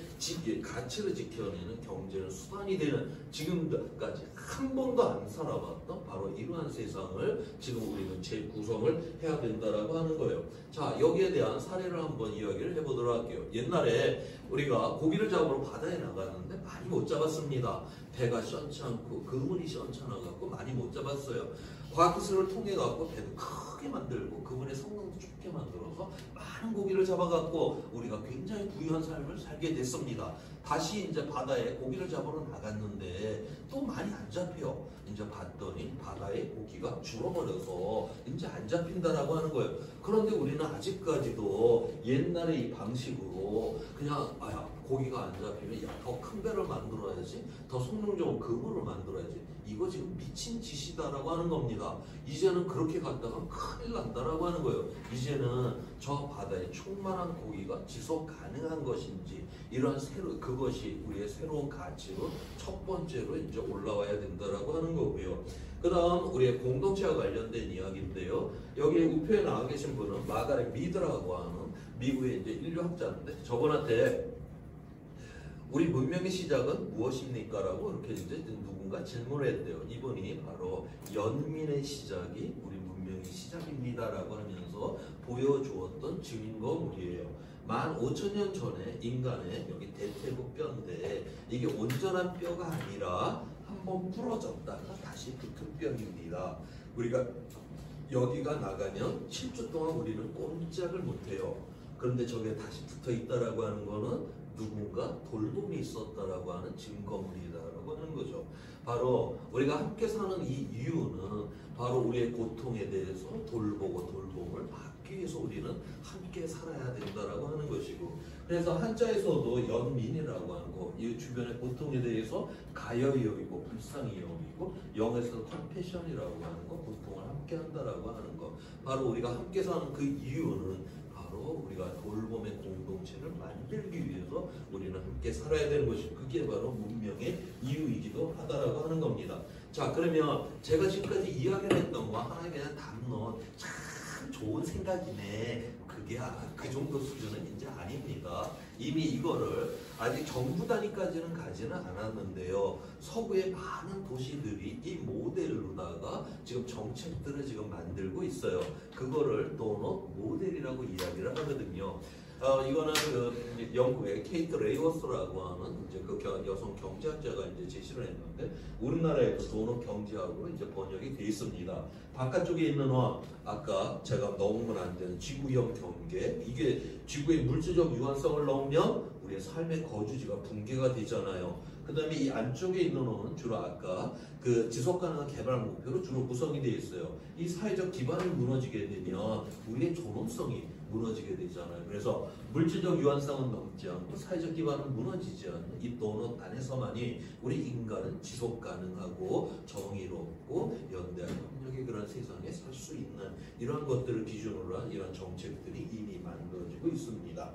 가치를 지켜내는 경제는 수단이 되는 지금까지 한 번도 안 살아봤던 바로 이러한 세상을 지금 우리는 재구성을 해야 된다라고 하는 거예요. 자, 여기에 대한 사례를 한번 이야기를 해보도록 할게요. 옛날에 우리가 고기를 잡으러 바다에 나갔는데 많이 못 잡았습니다. 배가 시원치 않고 그물이 시원찮아갖고 많이 못 잡았어요. 과학기술을 통해 갖고 배도 크게 만들고 그분의 성능도 좋게 만들어서 많은 고기를 잡아갖고 우리가 굉장히 부유한 삶을 살게 됐습니다. 다시 이제 바다에 고기를 잡으러 나갔는데 또 많이 안 잡혀요. 이제 봤더니 바다에 고기가 줄어버려서 이제 안 잡힌다라고 하는 거예요. 그런데 우리는 아직까지도 옛날의 이 방식으로 그냥 고기가 안 잡히면 더 큰 배를 만들어야지, 더 성능 좋은 그물을 만들어야지. 이거 지금 미친 짓이다라고 하는 겁니다. 이제는 그렇게 갔다가 큰일 난다라고 하는 거예요. 이제는 저 바다에 충만한 고기가 지속 가능한 것인지 이런 그것이 우리의 새로운 가치로 첫 번째로 이제 올라와야 된다라고 하는 거고요. 그 다음 우리의 공동체와 관련된 이야기인데요. 여기 우표에 나와 계신 분은 마가렛 미드라고 하는 미국의 이제 인류학자인데 저분한테 우리 문명의 시작은 무엇입니까? 라고 이렇게 이제 누군가 질문을 했대요. 이분이 바로 연민의 시작이 우리 문명의 시작입니다. 라고 하면서 보여주었던 증거물이에요. 15,000년 전에 인간의 여기 대퇴부 뼈인데 이게 온전한 뼈가 아니라 한번 부러졌다가 다시 붙은 뼈입니다. 우리가 여기가 나가면 7주 동안 우리는 꼼짝을 못해요. 그런데 저게 다시 붙어 있다라고 하는 거는 누군가 돌봄이 있었다라고 하는 증거물이다라고 하는 거죠. 바로 우리가 함께 사는 이 이유는 바로 우리의 고통에 대해서 돌보고 돌봄을 받기 위해서 우리는 함께 살아야 된다라고 하는 것이고, 그래서 한자에서도 연민이라고 하는 거, 이 주변의 고통에 대해서 가여이 여기고 불쌍히 여기고, 영에서는 컴패션이라고 하는 거, 고통을 함께 한다라고 하는 거, 바로 우리가 함께 사는 그 이유는 우리가 돌봄의 공동체를 만들기 위해서 우리는 함께 살아야 되는 것이고, 그게 바로 문명의 이유이기도 하다라고 하는 겁니다. 자, 그러면 제가 지금까지 이야기를 했던 거 하나에 그냥 담론 참 좋은 생각이네, 그게 그 정도 수준은 이제 아닙니다. 이미 이거를 아직 정부 단위까지는 가지는 않았는데요. 서구의 많은 도시들이 이 모델로다가 지금 정책들을 지금 만들고 있어요. 그거를 도넛 모델이라고 이야기를 하거든요. 이거는 그 이제 영국의 케이트 레이워스라고 하는 이제 그 여성 경제학자가 이제 제시를 했는데 우리나라의 그 도넛 경제학으로 이제 번역이 되어 있습니다. 바깥쪽에 있는 아까 제가 넣으면 안 되는 지구형 경계, 이게 지구의 물질적 유한성을 넣으면 우리의 삶의 거주지가 붕괴가 되잖아요. 그 다음에 이 안쪽에 있는 호는 주로 아까 그 지속가능한 개발 목표로 주로 구성이 되어 있어요. 이 사회적 기반이 무너지게 되면 우리의 존엄성이 무너지게 되잖아요. 그래서 물질적 유한성은 넘지 않고 사회적 기반은 무너지지 않는 이 도넛 안에서만이 우리 인간은 지속가능하고 정의롭고 연대한 협력의 그런 세상에 살 수 있는 이런 것들을 기준으로 한 이런 정책들이 이미 만들어지고 있습니다.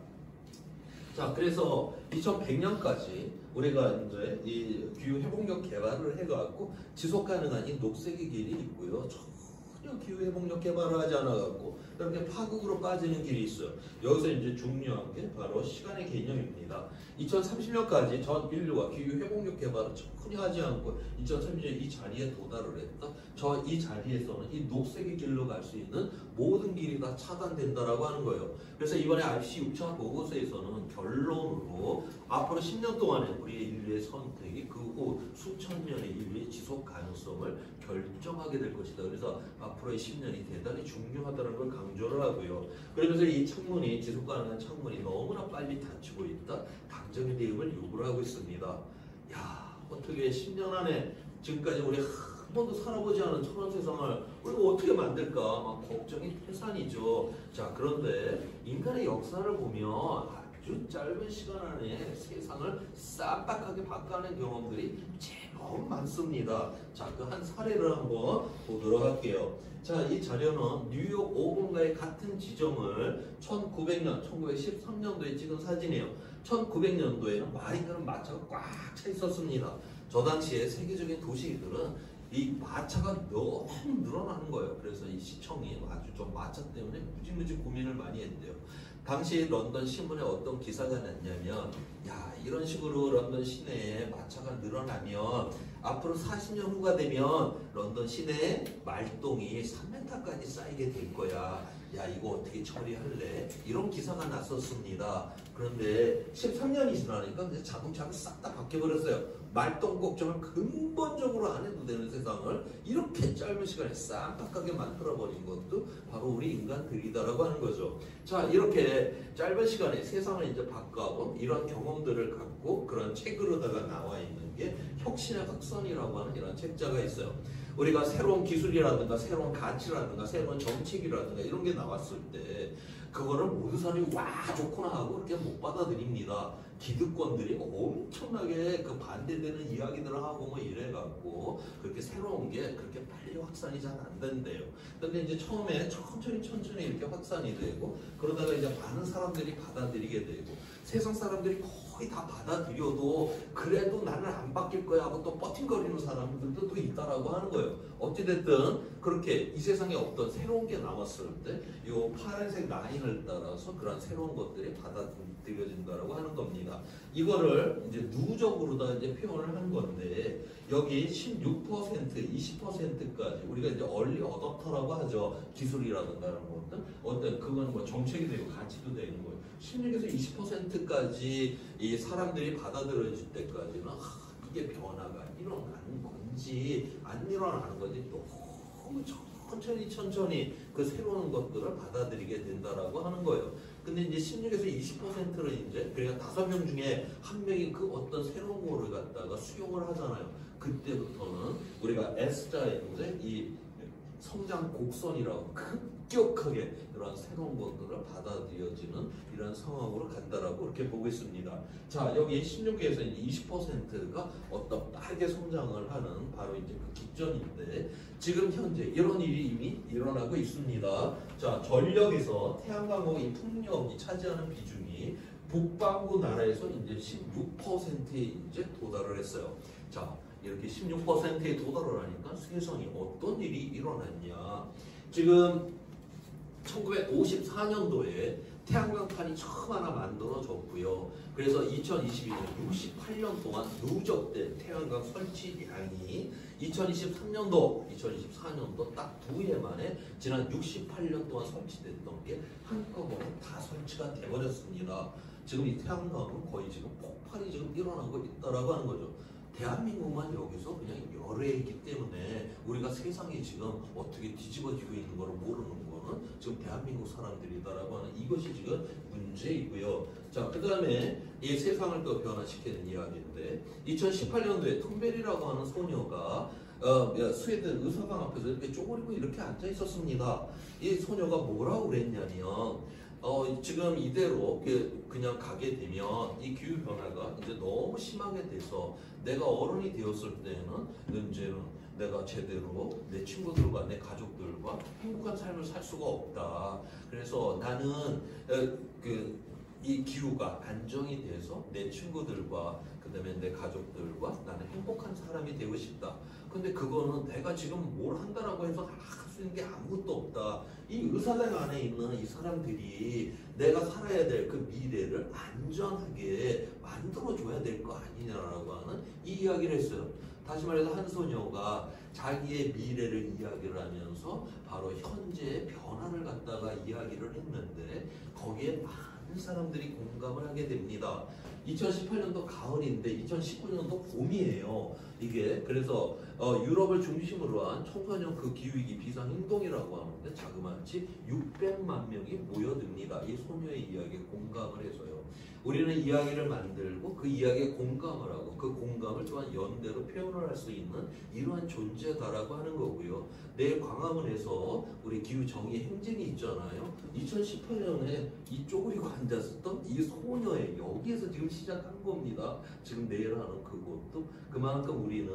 자, 그래서 2100년까지 우리가 이제 이 기후 회복력 개발을 해갖고 지속 가능한 이 녹색의 길이 있고요. 전혀 기후 회복력 개발을 하지 않아갖고 이렇게 파국으로 빠지는 길이 있어요. 여기서 이제 중요한 게 바로 시간의 개념입니다. 2030년까지 전 인류가 기후 회복력 개발을 전혀 하지 않고 2030년 이 자리에 도달을 했다. 저 이 자리에서는 이 녹색의 길로 갈 수 있는 모든 길이 다 차단된다라고 하는 거예요. 그래서 이번에 IPCC 6차 보고서에서는 결론으로 앞으로 10년 동안에 우리의 인류의 선택이 그 후 수천 년의 인류의 지속 가능성을 결정하게 될 것이다. 그래서 앞으로의 10년이 대단히 중요하다는 걸 강조를 하고요. 그러면서 이 창문이 지속 가능한 창문이 너무나 빨리 닫히고 있다. 당장의 대응을 요구를 하고 있습니다. 야, 어떻게 10년 안에 지금까지 우리 한 번도 살아보지 않은 저런 세상을 우리가 어떻게 만들까 막 걱정이 태산이죠. 자, 그런데 인간의 역사를 보면 아주 짧은 시간 안에 세상을 쌈박하게 바꿔낸 경험들이 제법 많습니다. 자, 그 한 사례를 한번 보도록 할게요. 자, 이 자료는 뉴욕 5번가의 같은 지점을 1900년, 1913년도에 찍은 사진이에요. 1900년도에는 마린가는 마차가 꽉 차 있었습니다. 저 당시에 세계적인 도시들은 이 마차가 너무 늘어나는 거예요. 그래서 이 시청이 아주 좀 마차 때문에 무지무지 고민을 많이 했대요. 당시 런던 신문에 어떤 기사가 났냐면, 야, 이런 식으로 런던 시내에 마차가 늘어나면 앞으로 40년 후가 되면 런던 시내에 말똥이 3m까지 쌓이게 될 거야. 야, 이거 어떻게 처리할래? 이런 기사가 났었습니다. 그런데 13년이 지나니까 이제 자동차가 싹 다 바뀌어버렸어요. 말똥 걱정을 근본적으로 안 해도 되는 세상을 이렇게 짧은 시간에 쌈박하게 만들어버린 것도 바로 우리 인간들이다라고 하는 거죠. 자, 이렇게 짧은 시간에 세상을 이제 바꿔본 이런 경험들을 갖고 그런 책으로다가 나와 있는 게 혁신의 확선이라고 하는 이런 책자가 있어요. 우리가 새로운 기술이라든가 새로운 가치라든가 새로운 정책이라든가 이런 게 나왔을 때 그거를 모든 사람이 와 좋구나 하고 그렇게 못 받아들입니다. 기득권들이 엄청나게 그 반대되는 이야기들을 하고 뭐 이래갖고 그렇게 새로운 게 그렇게 빨리 확산이 잘 안 된대요. 근데 이제 처음에 천천히 이렇게 확산이 되고 그러다가 이제 많은 사람들이 받아들이게 되고 세상 사람들이 거의 다 받아들여도 그래도 나는 안 바뀔 거야 하고 또 버팅거리는 사람들도 또 있다라고 하는 거예요. 어찌됐든 그렇게 이 세상에 어떤 새로운 게 나왔을 때 이 파란색 라인을 따라서 그런 새로운 것들이 받아들여진다라고 하는 겁니다. 이거를 이제 누적으로다 이제 표현을 한 건데 여기 16%, 20%까지 우리가 이제 얼리 어댑터라고 하죠. 기술이라든가 이런 것들 어떤 그건 뭐 정책이 되고 가치도 되는 거예요. 16에서 20%까지 이 사람들이 받아들여질 때까지는 이게 변화가 일어나는 건지 안 일어나는 건지 너무 천천히 그 새로운 것들을 받아들이게 된다라고 하는 거예요. 근데 이제 16에서 20%를 이제 그러니까 5명 중에 1명이 그 어떤 새로운 거를 갖다가 수용을 하잖아요. 그때부터는 우리가 S자의 이제 이 성장 곡선이라고 급격하게 이런 새로운 것들을 받아들여지는 이런 상황으로 간다라고 이렇게 보고 있습니다. 자, 여기 16에서 20%가 어떤 빠르게 성장을 하는 바로 이제 그 기전인데 지금 현재 이런 일이 이미 일어나고 있습니다. 자, 전력에서 태양광하고 이 풍력이 차지하는 비중이 북반구 나라에서 이제 16%에 이제 도달을 했어요. 자, 이렇게 16%에 도달을 하니까 세상에 어떤 일이 일어났냐. 지금 1954년도에 태양광판이 처음 하나 만들어졌고요. 그래서 2022년 68년 동안 누적된 태양광 설치량이 2023년도, 2024년도 딱 2해 만에 지난 68년 동안 설치됐던 게 한꺼번에 다 설치가 돼버렸습니다. 지금 이 태양광은 거의 지금 폭발이 지금 일어나고 있다라고 하는 거죠. 대한민국만 여기서 그냥 열애이기 때문에 우리가 세상이 지금 어떻게 뒤집어지고 있는 걸 모르는 거는 지금 대한민국 사람들이다라고 하는 이것이 지금 문제이고요. 자, 그 다음에 이 세상을 또 변화시키는 이야기인데 2018년도에 톰벨이라고 하는 소녀가 스웨덴 의사당 앞에서 이렇게 쪼그리고 이렇게 앉아 있었습니다. 이 소녀가 뭐라고 그랬냐면 지금 이대로 그냥 가게 되면 이 기후 변화가 이제 너무 심하게 돼서 내가 어른이 되었을 때는 이제는 내가 제대로 내 친구들과 내 가족들과 행복한 삶을 살 수가 없다. 그래서 나는 이 기후가 안정이 돼서 내 친구들과 그다음에 내 가족들과 나는 행복한 사람이 되고 싶다. 근데 그거는 내가 지금 뭘 한다라고 해서 할 수 있는 게 아무것도 없다. 이 의사당 안에 있는 이 사람들이 내가 살아야 될 그 미래를 안전하게 만들어줘야 될 거 아니냐라고 하는 이 이야기를 했어요. 다시 말해서 한 소녀가 자기의 미래를 이야기를 하면서 바로 현재의 변화를 갖다가 이야기를 했는데 거기에 많은 사람들이 공감을 하게 됩니다. 2018년도 가을인데 2019년도 봄이에요. 이게 그래서 유럽을 중심으로 한 청소년 그 기후위기 비상행동이라고 하는데 자그마치 600만 명이 모여듭니다. 이 소녀의 이야기에 공감을 해서요. 우리는 이야기를 만들고 그 이야기에 공감을 하고 그 공감을 또한 연대로 표현을 할 수 있는 이러한 존재다라고 하는 거고요. 내일 광화문에서 우리 기후정의 행진이 있잖아요. 2018년에 이 쪼그리고 앉았었던 이 소녀의 여기에서 지금 시작한 겁니다. 지금 내일 하는 그것도 그만큼 우리는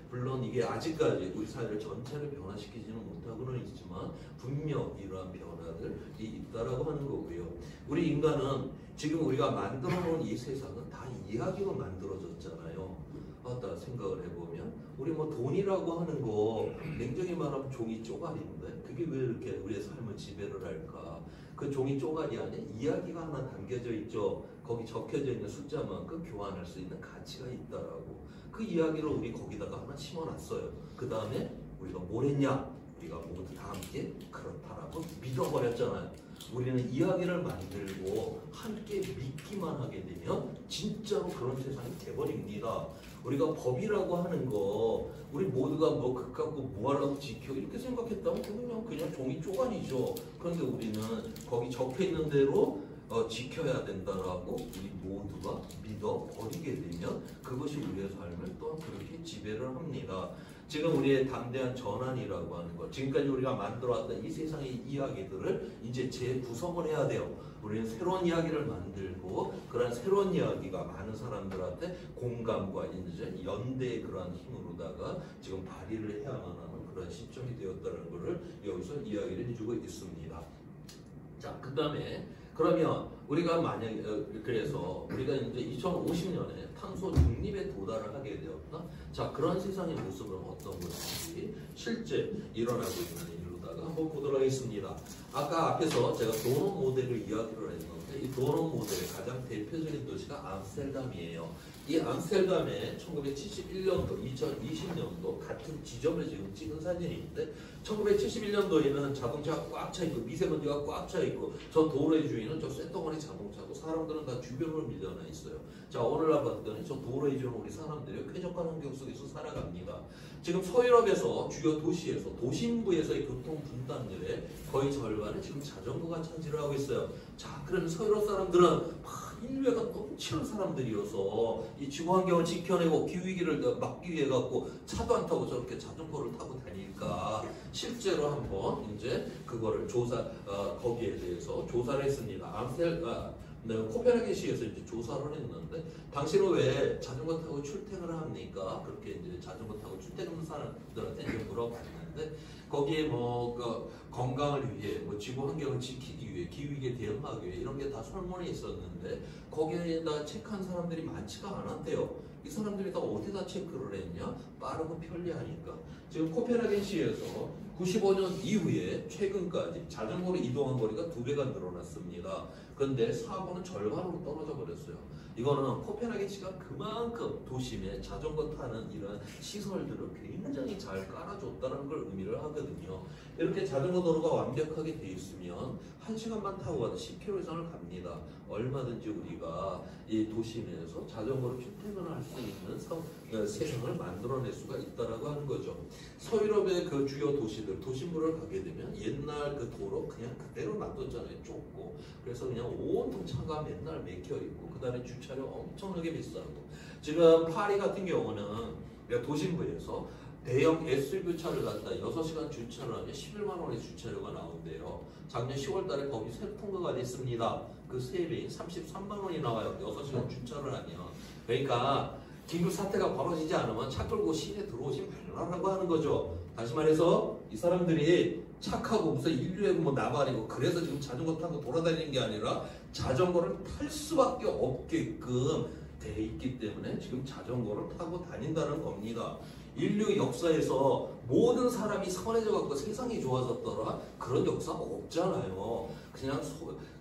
물론 이게 아직까지 우리 사회를 전체를 변화시키지는 못하고는 있지만 분명 이러한 변화들이 있다라고 하는 거고요. 우리 인간은 지금 우리가 만들어 놓은 이 세상은 다 이야기로 만들어졌잖아요. 맞다 생각을 해보면 우리 뭐 돈이라고 하는 거 냉정히 말하면 종이 쪼가리인데 그게 왜 이렇게 우리의 삶을 지배를 할까? 그 종이 쪼가리 안에 이야기가 하나 담겨져 있죠. 거기 적혀져 있는 숫자만큼 교환할 수 있는 가치가 있다라고. 그 이야기를 우리 거기다가 하나 심어놨어요. 그 다음에 우리가 뭘 했냐? 우리가 모두 다 함께 그렇다라고 믿어버렸잖아요. 우리는 이야기를 만들고 함께 믿기만 하게 되면 진짜로 그런 세상이 돼버립니다. 우리가 법이라고 하는 거 우리 모두가 뭐 그갖고 뭐하라고 지켜 이렇게 생각했다면 그냥 종이 쪼가리죠. 그런데 우리는 거기 적혀있는 대로 지켜야 된다라고 우리 모두가 믿어버리게 되면 그것이 우리의 삶을 또한 그렇게 지배를 합니다. 지금 우리의 담대한 전환이라고 하는 것, 지금까지 우리가 만들어왔던 이 세상의 이야기들을 이제 재구성을 해야 돼요. 우리는 새로운 이야기를 만들고 그런 새로운 이야기가 많은 사람들한테 공감과 이제 연대의 그러한 힘으로다가 지금 발휘를 해야만 하는 그런 시점이 되었다는 것을 여기서 이야기를 해주고 있습니다. 자, 그 다음에 그러면 우리가 만약에 그래서 우리가 이제 2050년에 탄소 중립에 도달을 하게 되었다. 자, 그런 세상의 모습은 어떤 것인지 실제 일어나고 있는 일로다가 한번 보도록 하겠습니다. 아까 앞에서 제가 도넛 모델을 이야기를 했는데 이 도넛 모델의 가장 대표적인 도시가 암스테르담이에요. 이 암스테르담에 1971년도, 2020년도 같은 지점을 지금 찍은 사진인데 1971년도에는 자동차가 꽉 차 있고 미세먼지가 꽉 차 있고 저 도로의 주위는 저 쇳덩어리 자동차고 사람들은 다 주변으로 밀려나 있어요. 자, 오늘날 봤더니 저 도로의 주위는 우리 사람들이 쾌적한 환경 속에서 살아갑니다. 지금 서유럽에서 주요 도시에서 도심부에서의 교통 분담률의 거의 절반을 지금 자전거가 차지를 하고 있어요. 자, 그러면 서유럽 사람들은 인류애가 넘치는 사람들이어서 이 지구 환경을 지켜내고 기후위기를 막기 위해 갖고 차도 안 타고 저렇게 자전거를 타고 다니니까 실제로 한번 이제 그거를 거기에 대해서 조사를 했습니다. 코펜하겐시에서 이제 조사를 했는데 당신은 왜 자전거 타고 출퇴근을 합니까? 그렇게 이제 자전거 타고 출퇴근하는 사람들한테 이제 물어봤는데 거기에 건강을 위해 지구 환경을 지키기 위해 기후위기에 대응하기 위해 이런 게 다 설문이 있었는데 거기에다 체크한 사람들이 많지가 않았대요. 이 사람들이 다 어디다 체크를 했냐? 빠르고 편리하니까. 지금 코펜하겐시에서 95년 이후에 최근까지 자전거로 이동한 거리가 2배가 늘어났습니다. 그런데 사고는 절반으로 떨어져 버렸어요. 이거는 코펜하겐시가 그만큼 도심에 자전거 타는 이런 시설들을 굉장히 잘 깔아줬다는 걸 의미를 하거든요. 이렇게 자전거 도로가 완벽하게 돼 있으면 1시간만 타고 가도 10km 이상을 갑니다. 얼마든지 우리가 이 도심에서 자전거로 출퇴근을 할 수 있는 세상을 만들어낼 수가 있다라고 하는 거죠. 서유럽의 그 주요 도시들, 도심부를 가게 되면 옛날 그 도로 그냥 그대로 놔뒀잖아요. 좁고. 그래서 그냥 온통 차가 맨날 막혀 있고, 그 다음에 주차료 엄청나게 비싸고. 지금 파리 같은 경우는 도심부에서 대형 SUV 차를 갖다 6시간 주차를 하면 11만 원의 주차료가 나온대요. 작년 10월 달에 법이 새로 통과가 됐습니다. 그 3배인 33만 원이 나와요. 6시간 주차를 하면. 그러니까 긴급 사태가 벌어지지 않으면 차 끌고 시내 들어오지 말라고 하는 거죠. 다시 말해서 이 사람들이 착하고 무슨 인류의 뭐 나발이고 그래서 지금 자전거 타고 돌아다니는 게 아니라 자전거를 탈 수밖에 없게끔 돼 있기 때문에 지금 자전거를 타고 다닌다는 겁니다. 인류 역사에서 모든 사람이 선해져 갖고 세상이 좋아졌더라 그런 역사가 없잖아요. 그냥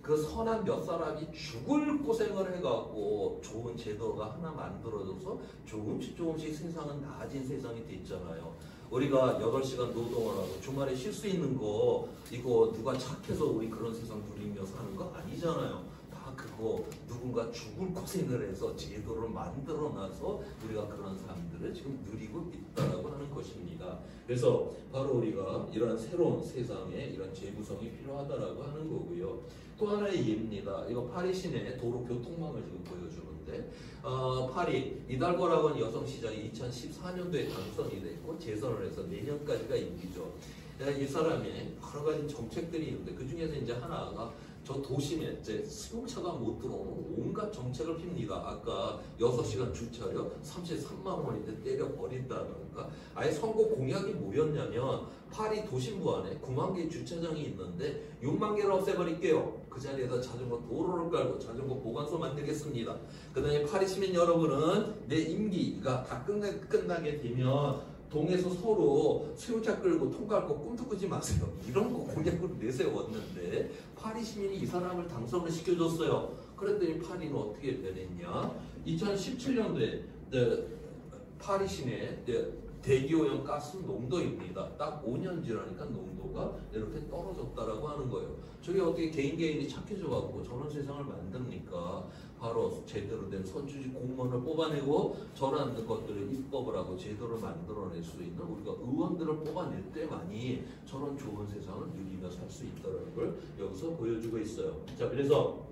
그 선한 몇 사람이 죽을 고생을 해갖고 좋은 제도가 하나 만들어져서 조금씩 세상은 나아진 세상이 됐잖아요. 우리가 8시간 노동을 하고 주말에 쉴 수 있는 거 이거 누가 착해서 우리 그런 세상 누리며 사는 거 아니잖아요. 그거 누군가 죽을 고생을 해서 제도를 만들어놔서 우리가 그런 삶들을 지금 누리고 있다라고 하는 것입니다. 그래서 바로 우리가 이런 새로운 세상에 이런 재구성이 필요하다라고 하는 거고요. 또 하나의 예입니다. 이거 파리 시내 도로 교통망을 지금 보여주는데 파리 이달고라고 하는 여성시장이 2014년도에 당선이 됐고 재선을 해서 내년까지가 임기죠. 이 사람의 여러 가지 정책들이 있는데 그 중에서 이제 하나가 저 도심에 이제 승용차가 못 들어오는 온갖 정책을 핍니다. 아까 6시간 주차료 33만 원인데 때려버린다던가. 아예 선거 공약이 뭐였냐면 파리 도심부 안에 9만 개의 주차장이 있는데 6만 개를 없애버릴게요. 그 자리에다 자전거 도로를 깔고 자전거 보관소 만들겠습니다. 그 다음에 파리 시민 여러분은 내 임기가 다 끝나게 되면 동에서 서로 수용차 끌고 통과할 거 꿈도 꾸지 마세요. 이런 거 공약으로 내세웠는데 파리 시민이 이 사람을 당선을 시켜줬어요. 그랬더니 파리는 어떻게 변했냐? 2017년도에 파리 시내 대기오염 가스 농도입니다. 딱 5년 지나니까 농도가 이렇게 떨어졌다라고 하는 거예요. 저게 어떻게 개인이 착해져갖고 저런 세상을 만듭니까? 바로 제대로 된 선출직 공무원을 뽑아내고 저런 것들을 입법을 하고 제도를 만들어낼 수 있는 우리가 의원들을 뽑아낼 때만이 저런 좋은 세상을 누리며 살 수 있다는 걸 여기서 보여주고 있어요. 자, 그래서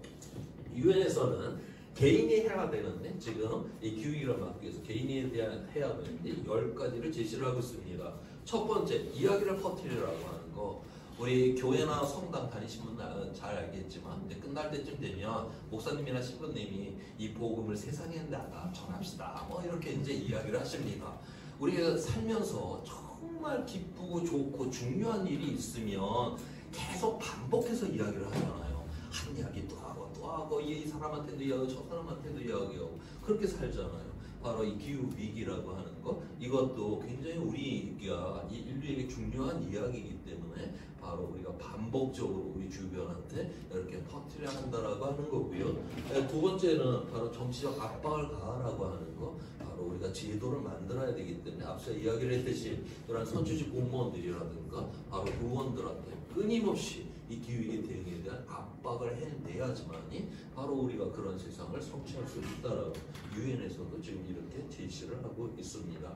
유엔에서는 개인이 해야 되는데 지금 이 기후위기를 막기 위해서 개인에 대한 해야 되는데 10가지를 제시를 하고 있습니다. 첫 번째, 이야기를 퍼뜨리라고 하는 거. 우리 교회나 성당 다니신 분은 잘 알겠지만 이제 끝날 때쯤 되면 목사님이나 신부님이 이 복음을 세상에 나가 전합시다 뭐 이렇게 이제 이야기를 하십니다. 우리가 살면서 정말 기쁘고 좋고 중요한 일이 있으면 계속 반복해서 이야기를 하잖아요. 한 이야기 또 하고 이 사람한테도 이야기하고 저 사람한테도 이야기하고 그렇게 살잖아요. 바로 이 기후 위기라고 하는 거 이것도 굉장히 우리가 이 인류에게 중요한 이야기이기 때문에 바로 우리가 반복적으로 우리 주변한테 이렇게 퍼뜨려야 한다라고 하는 거고요. 두 번째는 바로 정치적 압박을 가하라고 하는 거. 바로 우리가 제도를 만들어야 되기 때문에 앞서 이야기를 했듯이 이런 선출직 공무원들이라든가 바로 의원들한테 끊임없이 이 기후위기 대응에 대한 압박을 해내야지만이 바로 우리가 그런 세상을 성취할 수 있다라고 유엔에서도 지금 이렇게 제시를 하고 있습니다.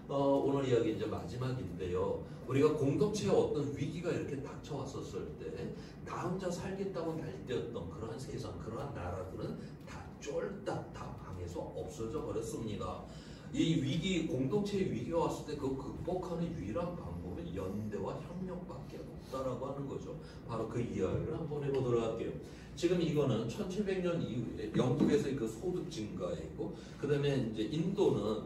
오늘 이야기 이제 마지막인데요. 우리가 공동체에 어떤 위기가 이렇게 닥쳐왔었을 때 나 혼자 살겠다고 날뛰었던 그러한 세상, 그러한 나라들은 다 쫄딱 다 망해서 없어져 버렸습니다. 이 위기, 공동체의 위기가 왔을 때 그 극복하는 유일한 방법은 연대와 협력밖에 없다라고 하는 거죠. 바로 그 이야기를 한번 해보도록 할게요. 지금 이거는 1700년 이후에 영국에서의 그 소득 증가이고, 그 다음에 이제 인도는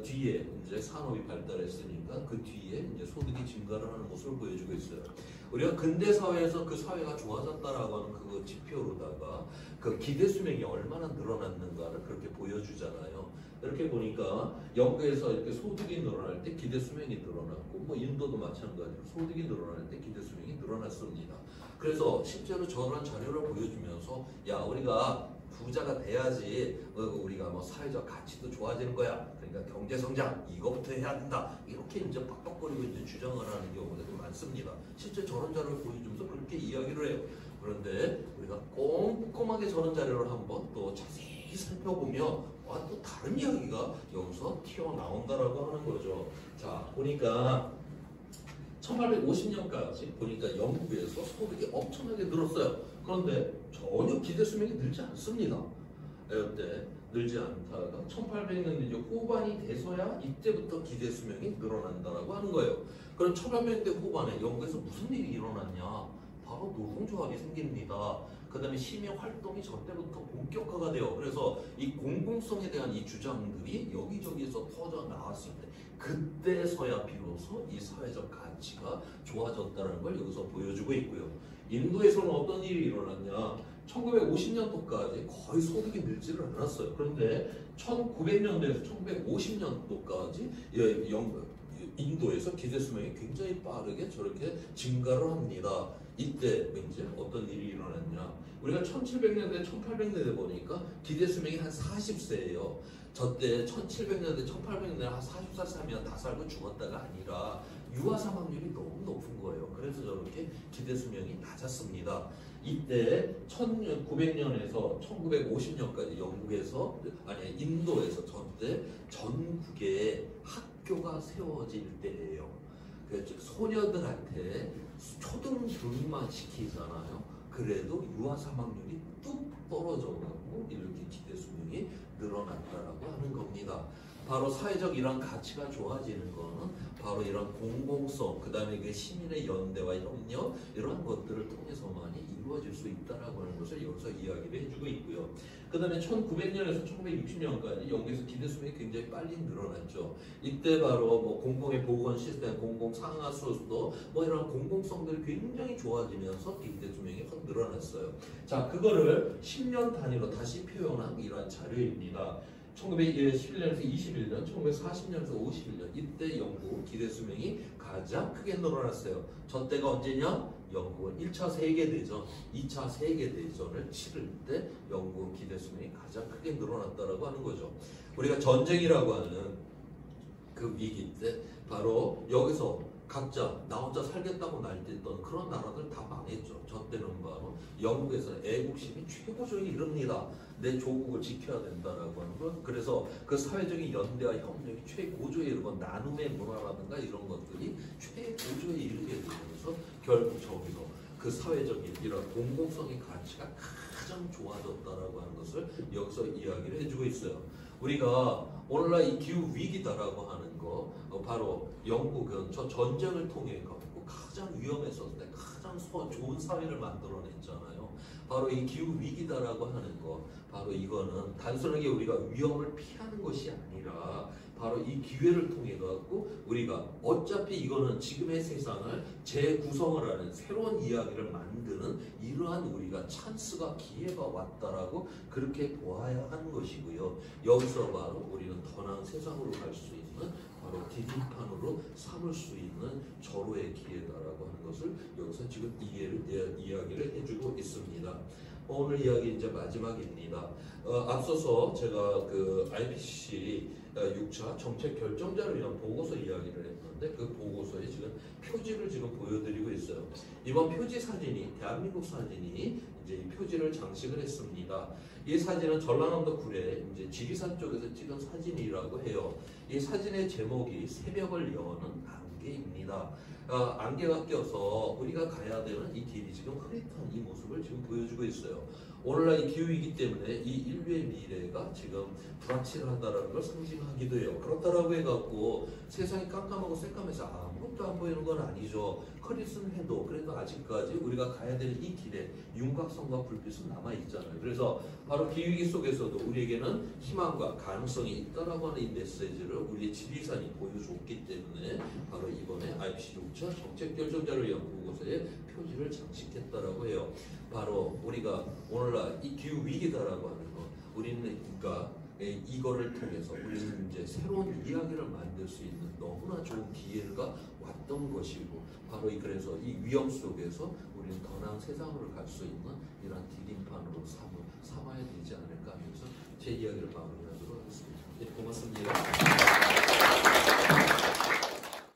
뒤에 이제 산업이 발달했으니까 그 뒤에 이제 소득이 증가를 하는 모습을 보여주고 있어요. 우리가 근대 사회에서 그 사회가 좋아졌다라고 하는 그 지표로다가 그 기대 수명이 얼마나 늘어났는가를 그렇게 보여주잖아요. 이렇게 보니까 영국에서 이렇게 소득이 늘어날 때 기대 수명이 늘어났고, 뭐 인도도 마찬가지로 소득이 늘어날 때 기대 수명이 늘어났습니다. 그래서 실제로 저런 자료를 보여주면서 야 우리가 부자가 돼야지 우리가 뭐 사회적 가치도 좋아지는 거야. 그러니까 경제 성장 이거부터 해야 된다. 이렇게 이제 빡빡거리고 이제 주장을 하는 경우가 많습니다. 실제 저런 자료를 보여주면서 그렇게 이야기를 해요. 그런데 우리가 꼼꼼하게 저런 자료를 한번 또 자세히 살펴보면 또 다른 이야기가 여기서 튀어나온다라고 하는 거죠. 자 보니까 1850년까지 보니까 영국에서 소득이 엄청나게 늘었어요. 그런데 전혀 기대 수명이 늘지 않습니다. 이때 늘지 않다가 1800년 이제 후반이 돼서야 이때부터 기대 수명이 늘어난다라고 하는 거예요. 그럼 1800년대 후반에 영국에서 무슨 일이 일어났냐? 바로 노동조합이 생깁니다. 그 다음에 시민 활동이 저때부터 본격화가 돼요. 그래서 이 공공성에 대한 이 주장들이 여기저기에서 터져 나왔을 때 그때서야 비로소 이 사회적 가치가 좋아졌다는 걸 여기서 보여주고 있고요. 인도에서는 어떤 일이 일어났냐? 1950년도까지 거의 소득이 늘지를 않았어요. 그런데 1900년대에서 1950년도까지 인도에서 기대 수명이 굉장히 빠르게 저렇게 증가를 합니다. 이때 이제 어떤 일이 일어났냐? 우리가 1700년대, 1800년대 보니까 기대 수명이 한 40세예요. 저때 1700년대, 1800년대 한 40살 살면 다 살고 죽었다가 아니라 유아 사망률이 너무 높은 거예요. 그래서 저렇게 기대 수명이 낮았습니다. 이때 1900년에서 1950년까지 영국에서 인도에서 저때 전국에 학교가 세워질 때예요. 즉 소녀들한테 초등 교육만 시키잖아요. 그래도 유아 사망률이 뚝 떨어져가고 이렇게 기대 수명이 늘어났다라고 하는 겁니다. 바로 사회적 이런 가치가 좋아지는 거는 바로 이런 공공성, 그 다음에 그 시민의 연대와 협력 이런 것들을 통해서만이 이루어질 수 있다라고 하는 것을 여기서 이야기를 해주고 있고요. 그 다음에 1900년에서 1960년까지 영국에서 기대 수명이 굉장히 빨리 늘어났죠. 이때 바로 뭐 공공의 보건 시스템, 공공 상하수도 뭐 이런 공공성들이 굉장히 좋아지면서 기대 수명이 확 늘어났어요. 자, 그거를 10년 단위로 다시 표현한 이러한 자료입니다. 1911년에서 21년, 1940년에서 51년 이때 영국 기대 수명이 가장 크게 늘어났어요. 저 때가 언제냐? 영국은 1차 세계대전, 2차 세계대전을 치를 때 영국은 기대 수명이 가장 크게 늘어났다라고 하는 거죠. 우리가 전쟁이라고 하는 그 위기 때 바로 여기서 각자 나 혼자 살겠다고 날뛰던 그런 나라들 다 망했죠. 저 때는 바로 영국에서 애국심이 최고조에 이릅니다. 내 조국을 지켜야 된다라고 하는 것. 그래서 그 사회적인 연대와 협력이 최고조에 이르고 나눔의 문화라든가 이런 것들이 최고조에 이르게 되면서 결국 저기서 그 사회적인 이런 공공성의 가치가 가장 좋아졌다라고 하는 것을 여기서 이야기를 해주고 있어요. 우리가 오늘날 이 기후 위기다라고 하는 거 바로 영국은 저 전쟁을 통해 갖고 가장 위험했었을 때 가장 좋은 사회를 만들어냈잖아요. 바로 이 기후 위기다라고 하는 거 바로 이거는 단순하게 우리가 위험을 피하는 것이 아니라 바로 이 기회를 통해 갖고 우리가 어차피 이거는 지금의 세상을 재구성을 하는 새로운 이야기를 만드는 이러한 우리가 찬스가 기회가 왔다라고 그렇게 보아야 하는 것이고요. 여기서 바로 우리는 더 나은 세상으로 갈 수 있는 바로 디딤판으로 삼을 수 있는 절호의 기회다라고 하는 것을 여기서 지금 이야기를 해주고 있습니다. 오늘 이야기 이제 마지막입니다. 앞서서 제가 그 IPCC 6차 정책 결정자를 위한 보고서 이야기를 했는데 그 보고서에 지금 표지를 지금 보여드리고 있어요. 이번 표지 사진이 대한민국 사진이 이제 이 표지를 장식을 했습니다. 이 사진은 전라남도 구례 이제 지리산 쪽에서 찍은 사진이라고 해요. 이 사진의 제목이 새벽을 여는 안개입니다. 안개가 껴서 우리가 가야 되는 이 길이 지금 흐릿한 이 모습을 지금 보여주고 있어요. 오늘날 이 기후이기 때문에 이 인류의 미래가 지금 불확실하다는 걸 상징하기도 해요. 그렇다라고 해갖고 세상이 깜깜하고 새까매서 아무것도 안 보이는 건 아니죠. 흐릿은 해도 그래도 아직까지 우리가 가야 되는 이 길에 윤곽선과 불빛은 남아있잖아요. 그래서 바로 기후위기 속에서도 우리에게는 희망과 가능성이 있다라고 하는 이 메시지를 우리의 지리산이 보여줬기 때문에 바로 이번에 IPCC 6차 정책 결정자를 위한 보고서에 표지를 장식했다라고 해요. 바로 우리가 오늘날 이 기후 위기다라고 하는 거, 우리는 그러니까 이거를 통해서 우리는 이제 새로운 이야기를 만들 수 있는 너무나 좋은 기회가 왔던 것이고 바로 그래서 이 위험 속에서 우리는 더 나은 세상으로 갈 수 있는 이러한 디딤판으로 삼아야 되지 않을까 하면서 제 이야기를 마무리하도록 하겠습니다. 네, 고맙습니다.